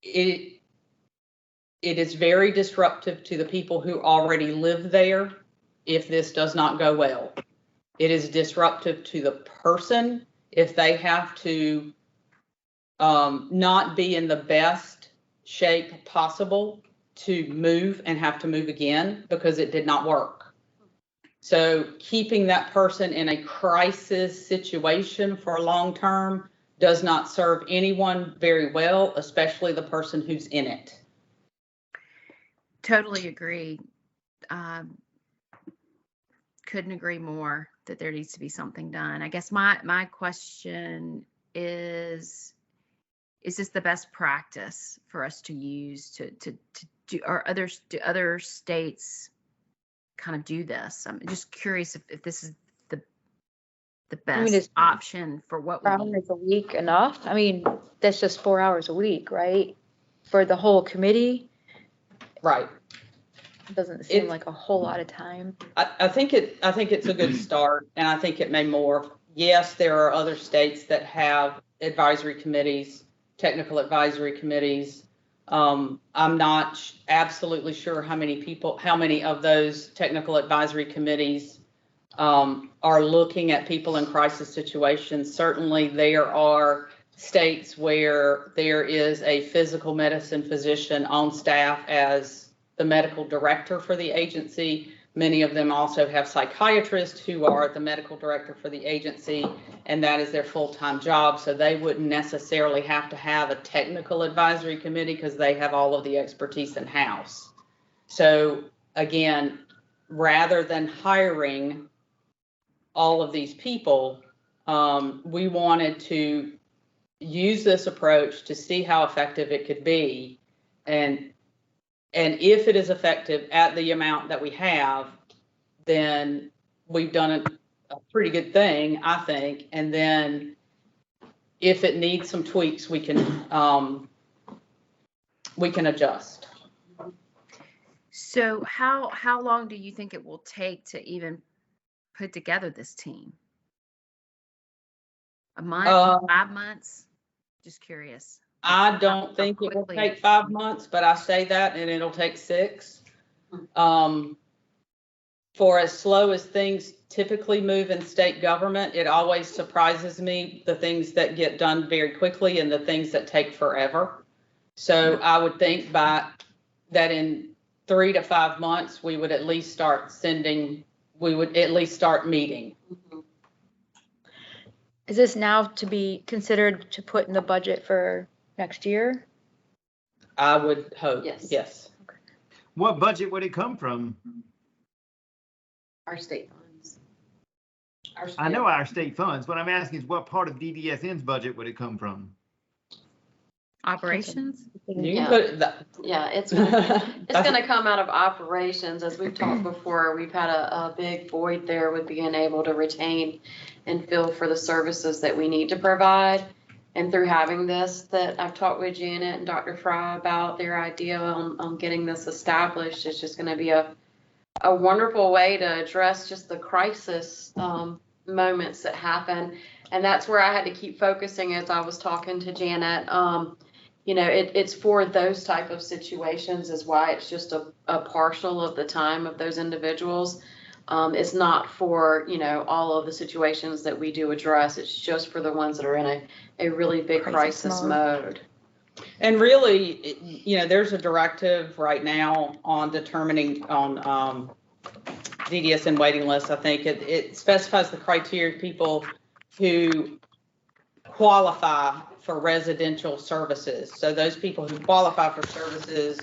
it is very disruptive to the people who already live there if this does not go well. It is disruptive to the person if they have to not be in the best shape possible to move and have to move again because it did not work. So keeping that person in a crisis situation for long term does not serve anyone very well, especially the person who's in it. Totally agree. Couldn't agree more that there needs to be something done. I guess my question is this the best practice for us to use to do, or do other states kind of do this? I'm just curious if this is the best is option for what we 4 need. hours a week enough? I mean, that's just 4 hours a week, right? For the whole committee? Right. Doesn't seem like a whole lot of time. I think it's a good start, and I think it may morph. Yes, there are other states that have advisory committees, technical advisory committees. I'm not absolutely sure how many of those technical advisory committees are looking at people in crisis situations. Certainly there are states where there is a physical medicine physician on staff as the medical director for the agency. Many of them also have psychiatrists who are the medical director for the agency, and that is their full-time job. So they wouldn't necessarily have to have a technical advisory committee because they have all of the expertise in-house. So again, rather than hiring all of these people, we wanted to use this approach to see how effective it could be. And if it is effective at the amount that we have, then we've done a pretty good thing, I think. And then if it needs some tweaks, we can adjust. So how long do you think it will take to even put together this team? A month, 5 months? Just curious. I don't think it will take 5 months, but I say that and it'll take 6. For as slow as things typically move in state government, it always surprises me the things that get done very quickly and the things that take forever. So I would think that in 3 to 5 months, we would at least start meeting. Is this now to be considered to put in the budget for next year? I would hope, yes. What budget would it come from? Our state funds. I know our state funds. What I'm asking is what part of DDSN's budget would it come from? Operations? You can put it Yeah, it's gonna come out of operations. As we've talked before, we've had a big void there with being able to retain and fill for the services that we need to provide. And through having this, that I've talked with Janet and Dr. Fry about their idea on getting this established, it's just gonna be a wonderful way to address just the crisis moments that happen. And that's where I had to keep focusing as I was talking to Janet. It's for those type of situations is why it's just a partial of the time of those individuals. It's not for, all of the situations that we do address. It's just for the ones that are in a really big crisis mode. And really, there's a directive right now on determining on DDSN waiting lists. I think it specifies the criteria of people who qualify for residential services. So those people who qualify for services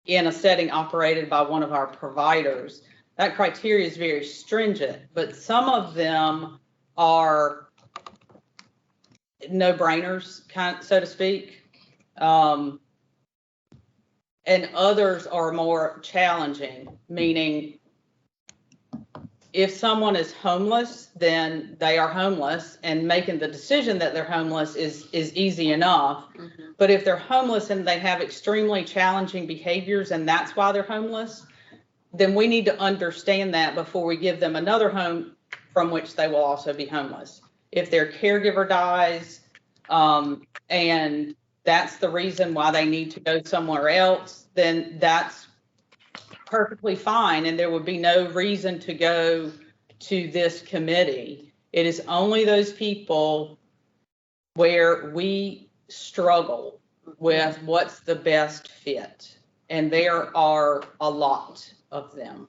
in a setting operated by one of our providers, that criteria is very stringent, but some of them are no-brainers, so to speak, and others are more challenging, meaning if someone is homeless, then they are homeless, and making the decision that they're homeless is easy enough. Mhm. But if they're homeless and they have extremely challenging behaviors and that's why they're homeless, then we need to understand that before we give them another home from which they will also be homeless. If their caregiver dies, and that's the reason why they need to go somewhere else, then that's perfectly fine, and there would be no reason to go to this committee. It is only those people where we struggle with what's the best fit, and there are a lot of them.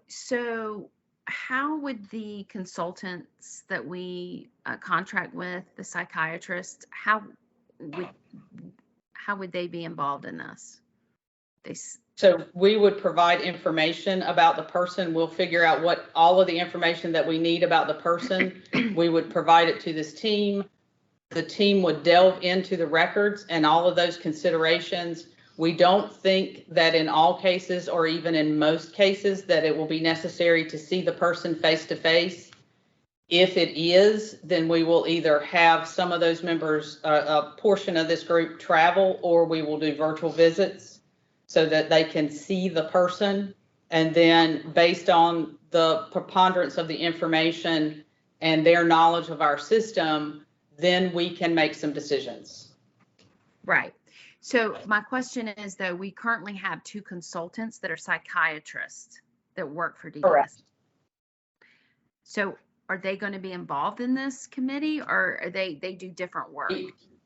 So how would the consultants that we contract with, the psychiatrists, how would they be involved in this? So we would provide information about the person. We'll figure out what all of the information that we need about the person. We would provide it to this team. The team would delve into the records and all of those considerations. We don't think that in all cases, or even in most cases, that it will be necessary to see the person face to face. If it is, then we will either have some of those members, a portion of this group travel, or we will do virtual visits so that they can see the person. And then based on the preponderance of the information and their knowledge of our system, then we can make some decisions. Right. So my question is, though, we currently have 2 consultants that are psychiatrists that work for DDS. Correct. So are they going to be involved in this committee, or are they do different work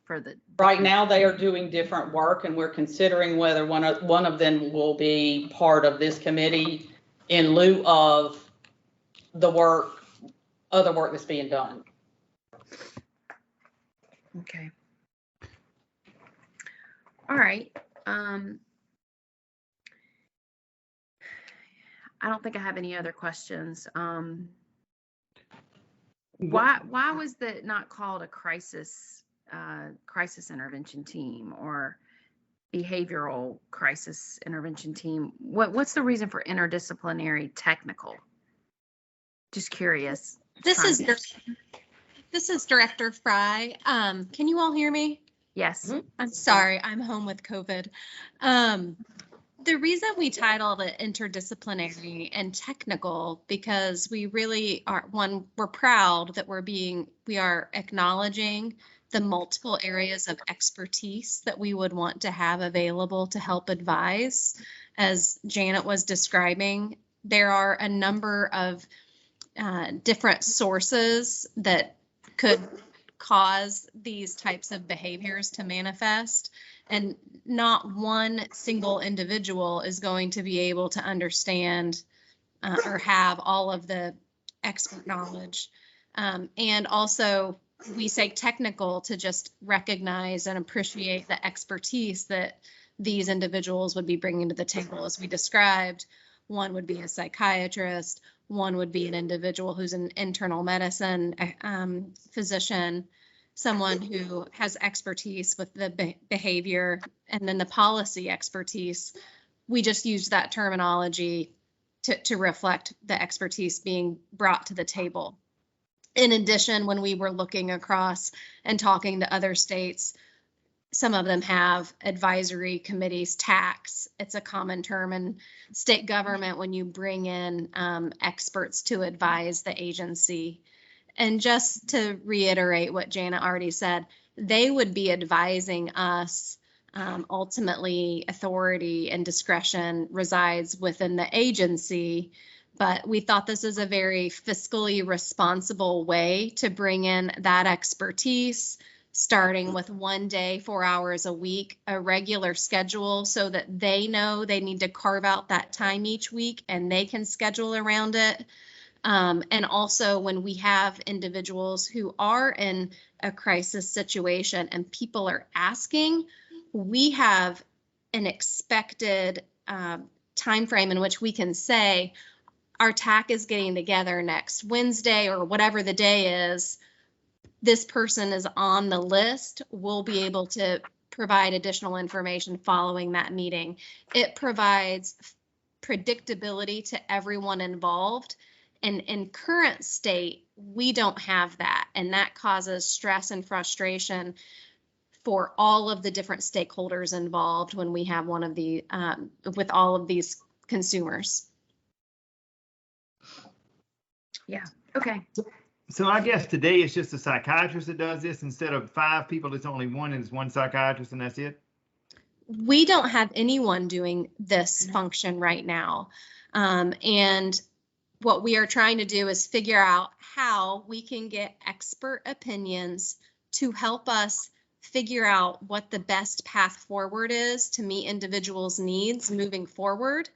for the? Right now, they are doing different work, and we're considering whether one of them will be part of this committee in lieu of the other work that's being done. Okay. All right. I don't think I have any other questions. Why was that not called a crisis intervention team or behavioral crisis intervention team? What's the reason for interdisciplinary technical? Just curious. This is Director Fry. Can you all hear me? Yes. I'm sorry, I'm home with COVID. The reason we titled it interdisciplinary and technical, because we really are, we're proud that we are acknowledging the multiple areas of expertise that we would want to have available to help advise. As Janet was describing, there are a number of different sources that could cause these types of behaviors to manifest, and not one single individual is going to be able to understand or have all of the expert knowledge. And also, we say technical to just recognize and appreciate the expertise that these individuals would be bringing to the table. As we described, one would be a psychiatrist, one would be an individual who's an internal medicine physician, someone who has expertise with the behavior, and then the policy expertise. We just use that terminology to reflect the expertise being brought to the table. In addition, when we were looking across and talking to other states, some of them have advisory committees. Tax, it's a common term in state government when you bring in experts to advise the agency. And just to reiterate what Jana already said, they would be advising us. Ultimately, authority and discretion resides within the agency, but we thought this is a very fiscally responsible way to bring in that expertise, starting with 1 day, 4 hours a week, a regular schedule, so that they know they need to carve out that time each week and they can schedule around it. And also, when we have individuals who are in a crisis situation and people are asking, we have an expected time frame in which we can say our TAC is getting together next Wednesday or whatever the day is. This person is on the list. We'll be able to provide additional information following that meeting. It provides predictability to everyone involved. And in current state, we don't have that. And that causes stress and frustration for all of the different stakeholders involved when we have one of the, with all of these consumers. Yeah, okay. So I guess today it's just a psychiatrist that does this instead of 5 people. It's only one, and it's one psychiatrist, and that's it. We don't have anyone doing this function right now. And what we are trying to do is figure out how we can get expert opinions to help us figure out what the best path forward is to meet individuals' needs moving forward.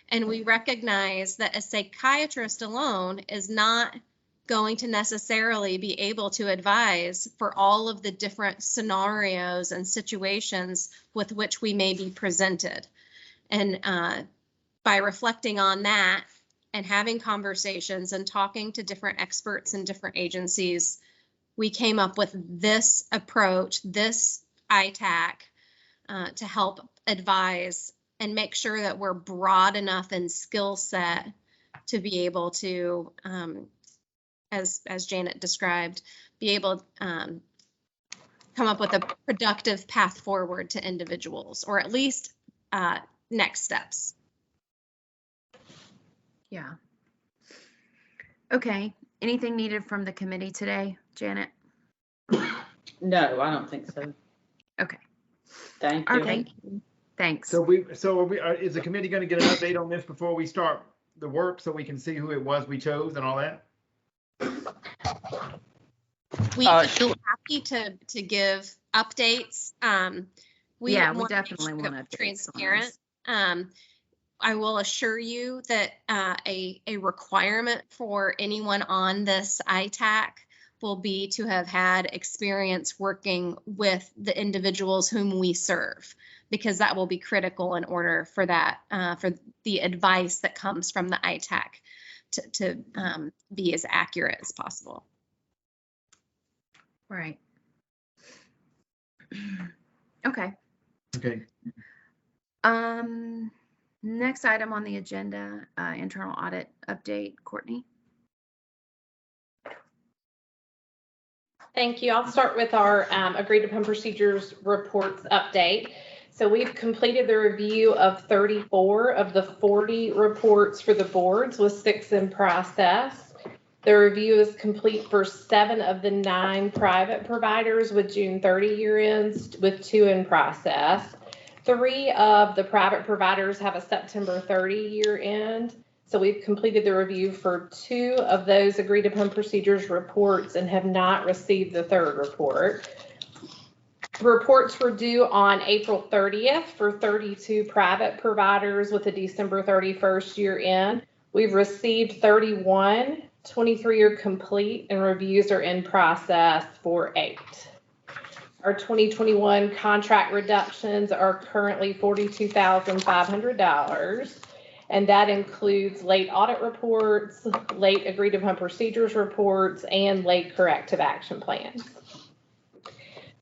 And we recognize that a psychiatrist alone is not going to necessarily be able to advise for all of the different scenarios and situations with which we may be presented. And by reflecting on that and having conversations and talking to different experts in different agencies, we came up with this approach, this ITAC, to help advise and make sure that we're broad enough in skill set to be able to, as Janet described, be able to come up with a productive path forward to individuals, or at least next steps. Yeah. Okay. Anything needed from the committee today, Janet? No, I don't think so. Okay. Thank All you. right. Thanks. So is the committee going to get an update on this before we start the work so we can see who it was we chose and all that? We are happy to give updates. We definitely want to transparent. I will assure you that a requirement for anyone on this ITAC will be to have had experience working with the individuals whom we serve, because that will be critical in order for that, for the advice that comes from the ITAC to be as accurate as possible. Right. Okay. Okay. Next item on the agenda, internal audit update, Courtney. Thank you. I'll start with our agreed upon procedures reports update. So we've completed the review of 34 of the 40 reports for the boards, with 6 in process. The review is complete for 7 of the 9 private providers with June 30 year ends, with 2 in process. 3 of the private providers have a September 30 year end. So we've completed the review for 2 of those agreed upon procedures reports and have not received the 3rd report. Reports were due on April 30th for 32 private providers with a December 31st year end. We've received 31, 23 are complete, and reviews are in process for 8. Our 2021 contract reductions are currently $42,500. And that includes late audit reports, late agreed upon procedures reports, and late corrective action plans.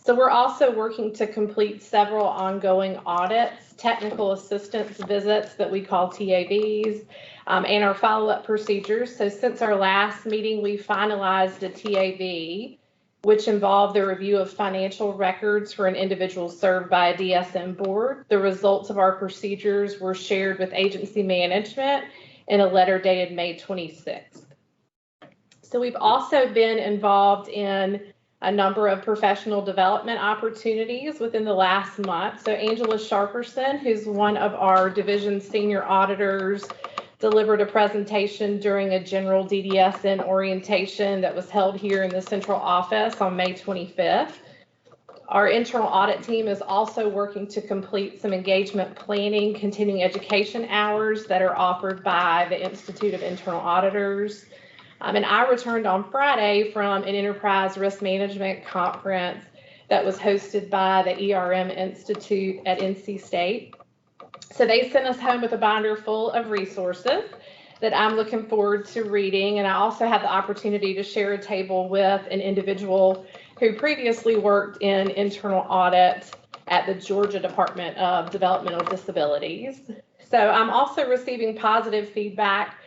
So we're also working to complete several ongoing audits, technical assistance visits that we call TAVs, and our follow-up procedures. So since our last meeting, we finalized a TAV, which involved the review of financial records for an individual served by a DSM board. The results of our procedures were shared with agency management in a letter dated May 26th. So we've also been involved in a number of professional development opportunities within the last month. So Angela Sharperson, who's one of our division senior auditors, delivered a presentation during a general DDSN orientation that was held here in the central office on May 25th. Our internal audit team is also working to complete some engagement planning, continuing education hours that are offered by the Institute of Internal Auditors. And I returned on Friday from an enterprise risk management conference that was hosted by the ERM Institute at NC State. So they sent us home with a binder full of resources that I'm looking forward to reading. And I also had the opportunity to share a table with an individual who previously worked in internal audit at the Georgia Department of Developmental Disabilities. So I'm also receiving positive feedback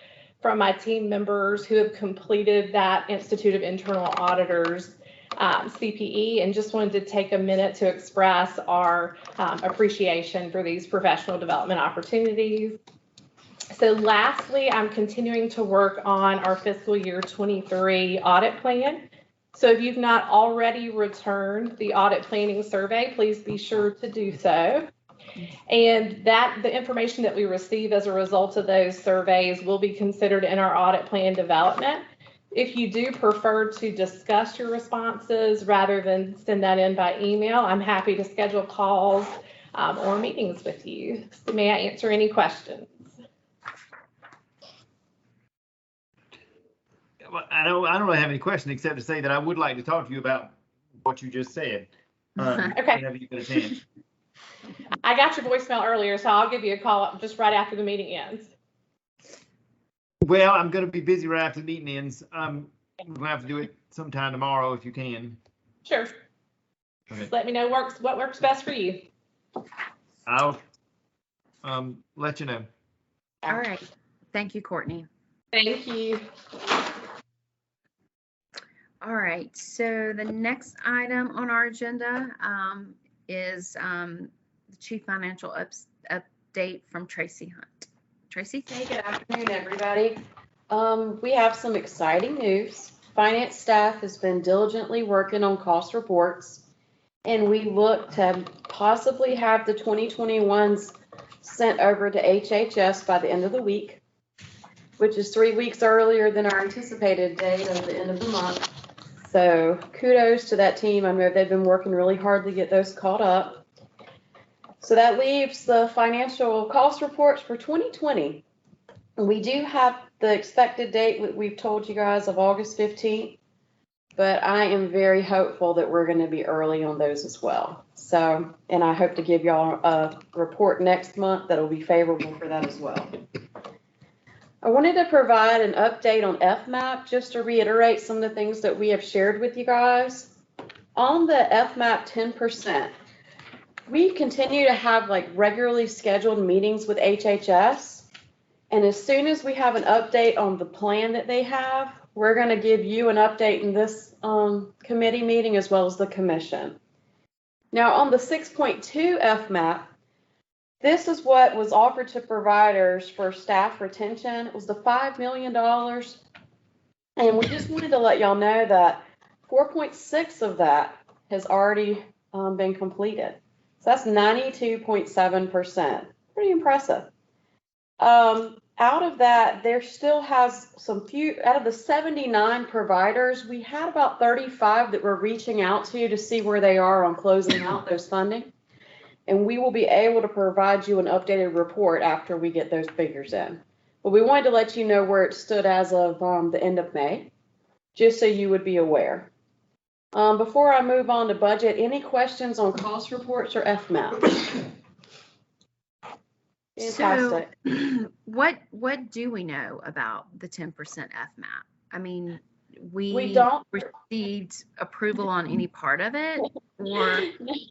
from my team members who have completed that Institute of Internal Auditors CPE, and just wanted to take a minute to express our appreciation for these professional development opportunities. So lastly, I'm continuing to work on our fiscal year 23 audit plan. So if you've not already returned the audit planning survey, please be sure to do so. And the information that we receive as a result of those surveys will be considered in our audit plan development. If you do prefer to discuss your responses rather than send that in by email, I'm happy to schedule calls or meetings with you. So may I answer any questions? Well, I don't really have any question except to say that I would like to talk to you about what you just said. Okay. Whenever you get a chance. I got your voicemail earlier, so I'll give you a call just right after the meeting ends. Well, I'm going to be busy right after the meeting ends. We'll have to do it sometime tomorrow if you can. Sure. Okay. Just let me know what works best for you. I'll let you know. All right. Thank you, Courtney. Thank you. All right. So the next item on our agenda is the Chief Financial Update from Tracy Hunt. Tracy? Hey, good afternoon, everybody. We have some exciting news. Finance staff has been diligently working on cost reports, and we look to possibly have the 2021s sent over to HHS by the end of the week, which is 3 weeks earlier than our anticipated date of the end of the month. So kudos to that team. I know they've been working really hard to get those caught up. So that leaves the financial cost reports for 2020. We do have the expected date we've told you guys of August 15th, but I am very hopeful that we're going to be early on those as well. So, and I hope to give y'all a report next month that'll be favorable for that as well. I wanted to provide an update on FMAP just to reiterate some of the things that we have shared with you guys. On the FMAP 10%, we continue to have like regularly scheduled meetings with HHS. And as soon as we have an update on the plan that they have, we're going to give you an update in this committee meeting as well as the commission. Now on the 6.2 FMAP, this is what was offered to providers for staff retention. It was the $5 million. And we just wanted to let y'all know that 4.6 of that has already been completed. So that's 92.7%. Pretty impressive. Out of that, there still has some few, out of the 79 providers, we had about 35 that we're reaching out to see where they are on closing out those funding. And we will be able to provide you an updated report after we get those figures in. But we wanted to let you know where it stood as of the end of May, just so you would be aware. Before I move on to budget, any questions on cost reports or FMAP? Fantastic. So what do we know about the 10% FMAP? I mean, we don't received approval on any part of it, or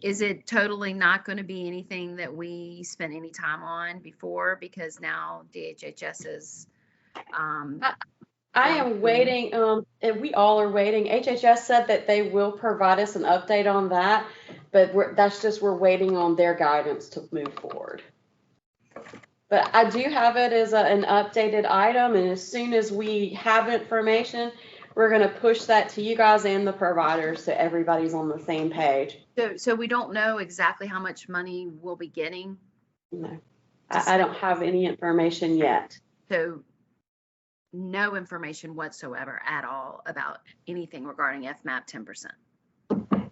is it totally not going to be anything that we spent any time on before because now DHHS is I am waiting, and we all are waiting. HHS said that they will provide us an update on that, but we're waiting on their guidance to move forward. But I do have it as an updated item, and as soon as we have information, we're going to push that to you guys and the providers so everybody's on the same page. So we don't know exactly how much money we'll be getting? No, I don't have any information yet. So no information whatsoever at all about anything regarding FMAP 10%?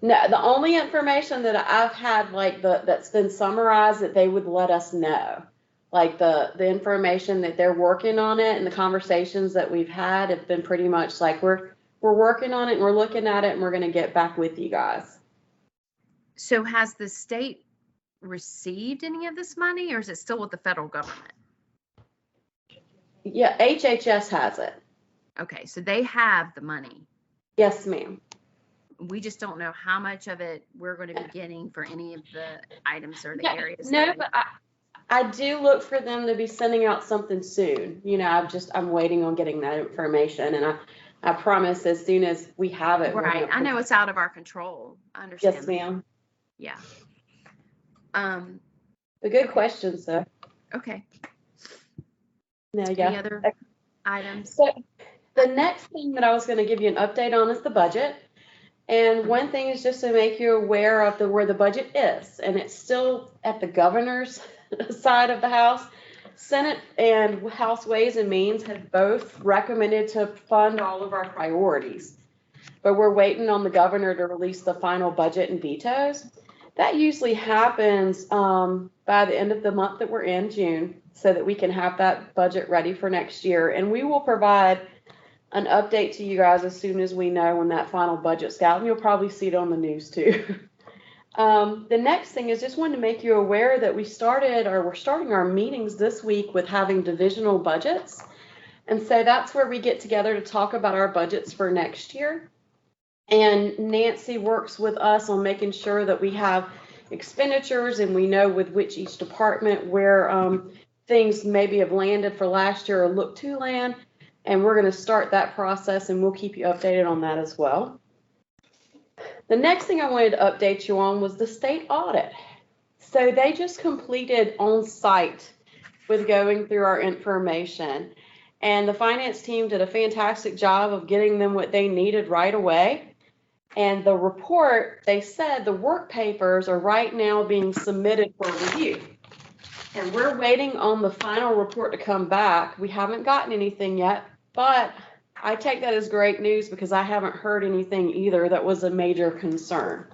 No, the only information that I've had, like that's been summarized, that they would let us know. Like the information that they're working on it, and the conversations that we've had have been pretty much like we're working on it and we're looking at it and we're going to get back with you guys. So has the state received any of this money, or is it still with the federal government? Yeah, HHS has it. Okay, so they have the money. Yes, ma'am. We just don't know how much of it we're going to be getting for any of the items or the areas. No, but I do look for them to be sending out something soon. You know, I'm waiting on getting that information, and I promise as soon as we have it. Right. I know it's out of our control. I understand. Yes, ma'am. Yeah. A good question, sir. Okay. No, Any yeah. other items? So the next thing that I was going to give you an update on is the budget. And one thing is just to make you aware of where the budget is, and it's still at the governor's side of the House. Senate and House Ways and Means have both recommended to fund all of our priorities, but we're waiting on the governor to release the final budget and vetoes. That usually happens by the end of the month that we're in, June, so that we can have that budget ready for next year. And we will provide an update to you guys as soon as we know when that final budget's out, and you'll probably see it on the news too. The next thing is just wanted to make you aware that we're starting our meetings this week with having divisional budgets. And so that's where we get together to talk about our budgets for next year. And Nancy works with us on making sure that we have expenditures and we know with which each department where things maybe have landed for last year or look to land. And we're going to start that process, and we'll keep you updated on that as well. The next thing I wanted to update you on was the state audit. So they just completed on site with going through our information. And the finance team did a fantastic job of getting them what they needed right away. And the report, they said the work papers are right now being submitted for review. And we're waiting on the final report to come back. We haven't gotten anything yet, but I take that as great news because I haven't heard anything either that was a major concern.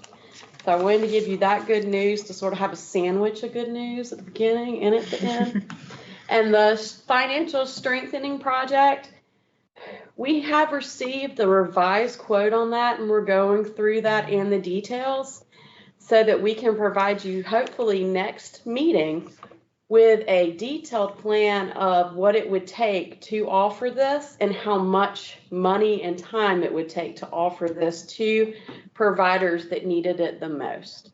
So I wanted to give you that good news to sort of have a sandwich of good news at the beginning and at the end. And the financial strengthening project, we have received the revised quote on that, and we're going through that and the details so that we can provide you hopefully next meeting with a detailed plan of what it would take to offer this and how much money and time it would take to offer this to providers that needed it the most.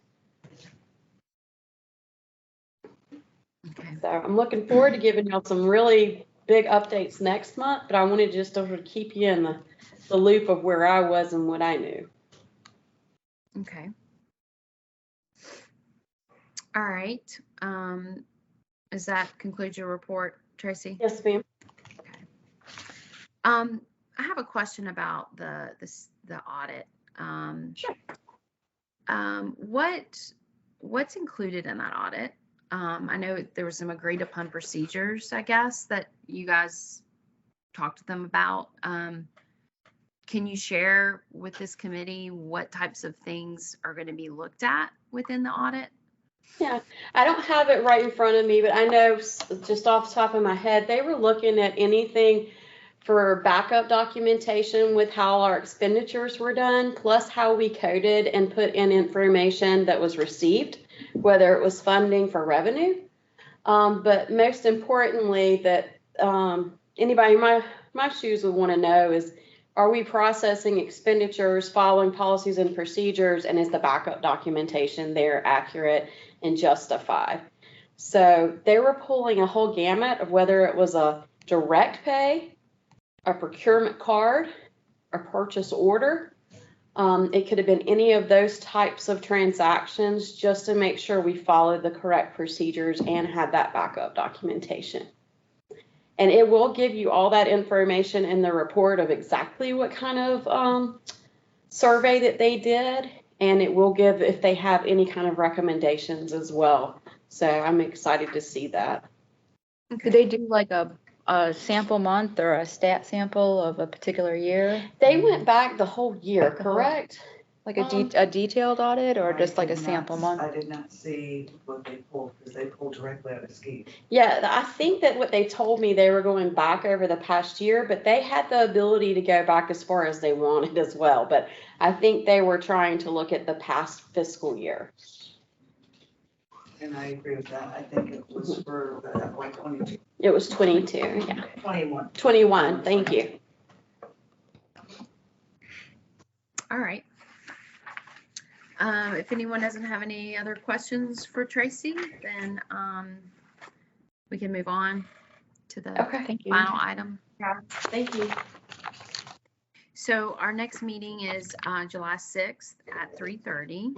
Okay. So I'm looking forward to giving y'all some really big updates next month, but I wanted just to keep you in the loop of where I was and what I knew. Okay. All right. Does that conclude your report, Tracy? Yes, ma'am. Okay. I have a question about the audit. Sure. What's included in that audit? I know there were some agreed upon procedures, I guess, that you guys talked to them about. Can you share with this committee what types of things are going to be looked at within the audit? Yeah, I don't have it right in front of me, but I know just off the top of my head, they were looking at anything for backup documentation with how our expenditures were done, plus how we coded and put in information that was received, whether it was funding for revenue. But most importantly, that anybody in my shoes would want to know is, are we processing expenditures, following policies and procedures, and is the backup documentation there accurate and justified? So they were pulling a whole gamut of whether it was a direct pay, a procurement card, a purchase order. It could have been any of those types of transactions just to make sure we followed the correct procedures and had that backup documentation. And it will give you all that information in the report of exactly what kind of survey that they did. And it will give if they have any kind of recommendations as well. So I'm excited to see that. Do they do like a sample month or a stat sample of a particular year? They went back the whole year, correct? Like a detailed audit or just like a sample month? I did not see what they pulled because they pulled directly out of ski. Yeah, I think that what they told me, they were going back over the past year, but they had the ability to go back as far as they wanted as well. But I think they were trying to look at the past fiscal year. And I agree with that. I think it was for FY 22. It was 22, yeah. 21. 21, thank you. All right. If anyone doesn't have any other questions for Tracy, then we can move on to the Okay, Thank you. final item. thank you. So our next meeting is July 6th at 3:30.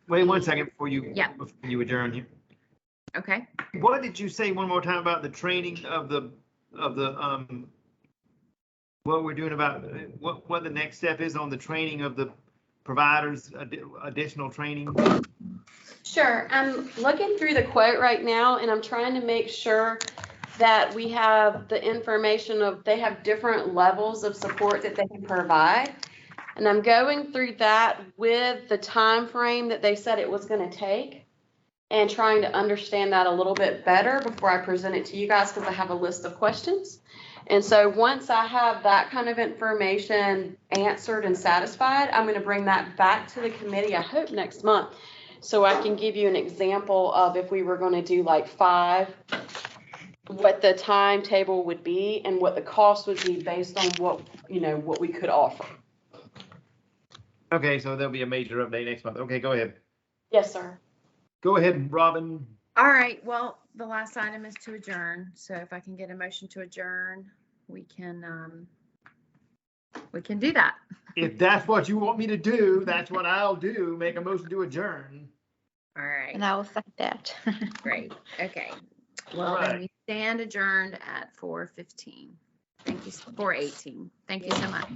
Wait 1 second before you, Yeah. before you adjourn here. Okay. What did you say one more time about the training of the, what we're doing about, what the next step is on the training of the providers, additional training? Sure, I'm looking through the quote right now and I'm trying to make sure that we have the information of, they have different levels of support that they can provide. And I'm going through that with the time frame that they said it was gonna take and trying to understand that a little bit better before I present it to you guys, because I have a list of questions. And so once I have that kind of information answered and satisfied, I'm gonna bring that back to the committee, I hope next month. So I can give you an example of if we were gonna do like 5, what the timetable would be and what the cost would be based on what, what we could offer. Okay, so there'll be a major update next month. Okay, go ahead. Yes, sir. Go ahead, Robin. All right. Well, the last item is to adjourn. So if I can get a motion to adjourn, we can do that. If that's what you want me to do, that's what I'll do. Make a motion to adjourn. All right. And I will second that. Great. Okay. Well, All then right. we stand adjourned at 4:15. Thank you. 4:18. Thank you so much.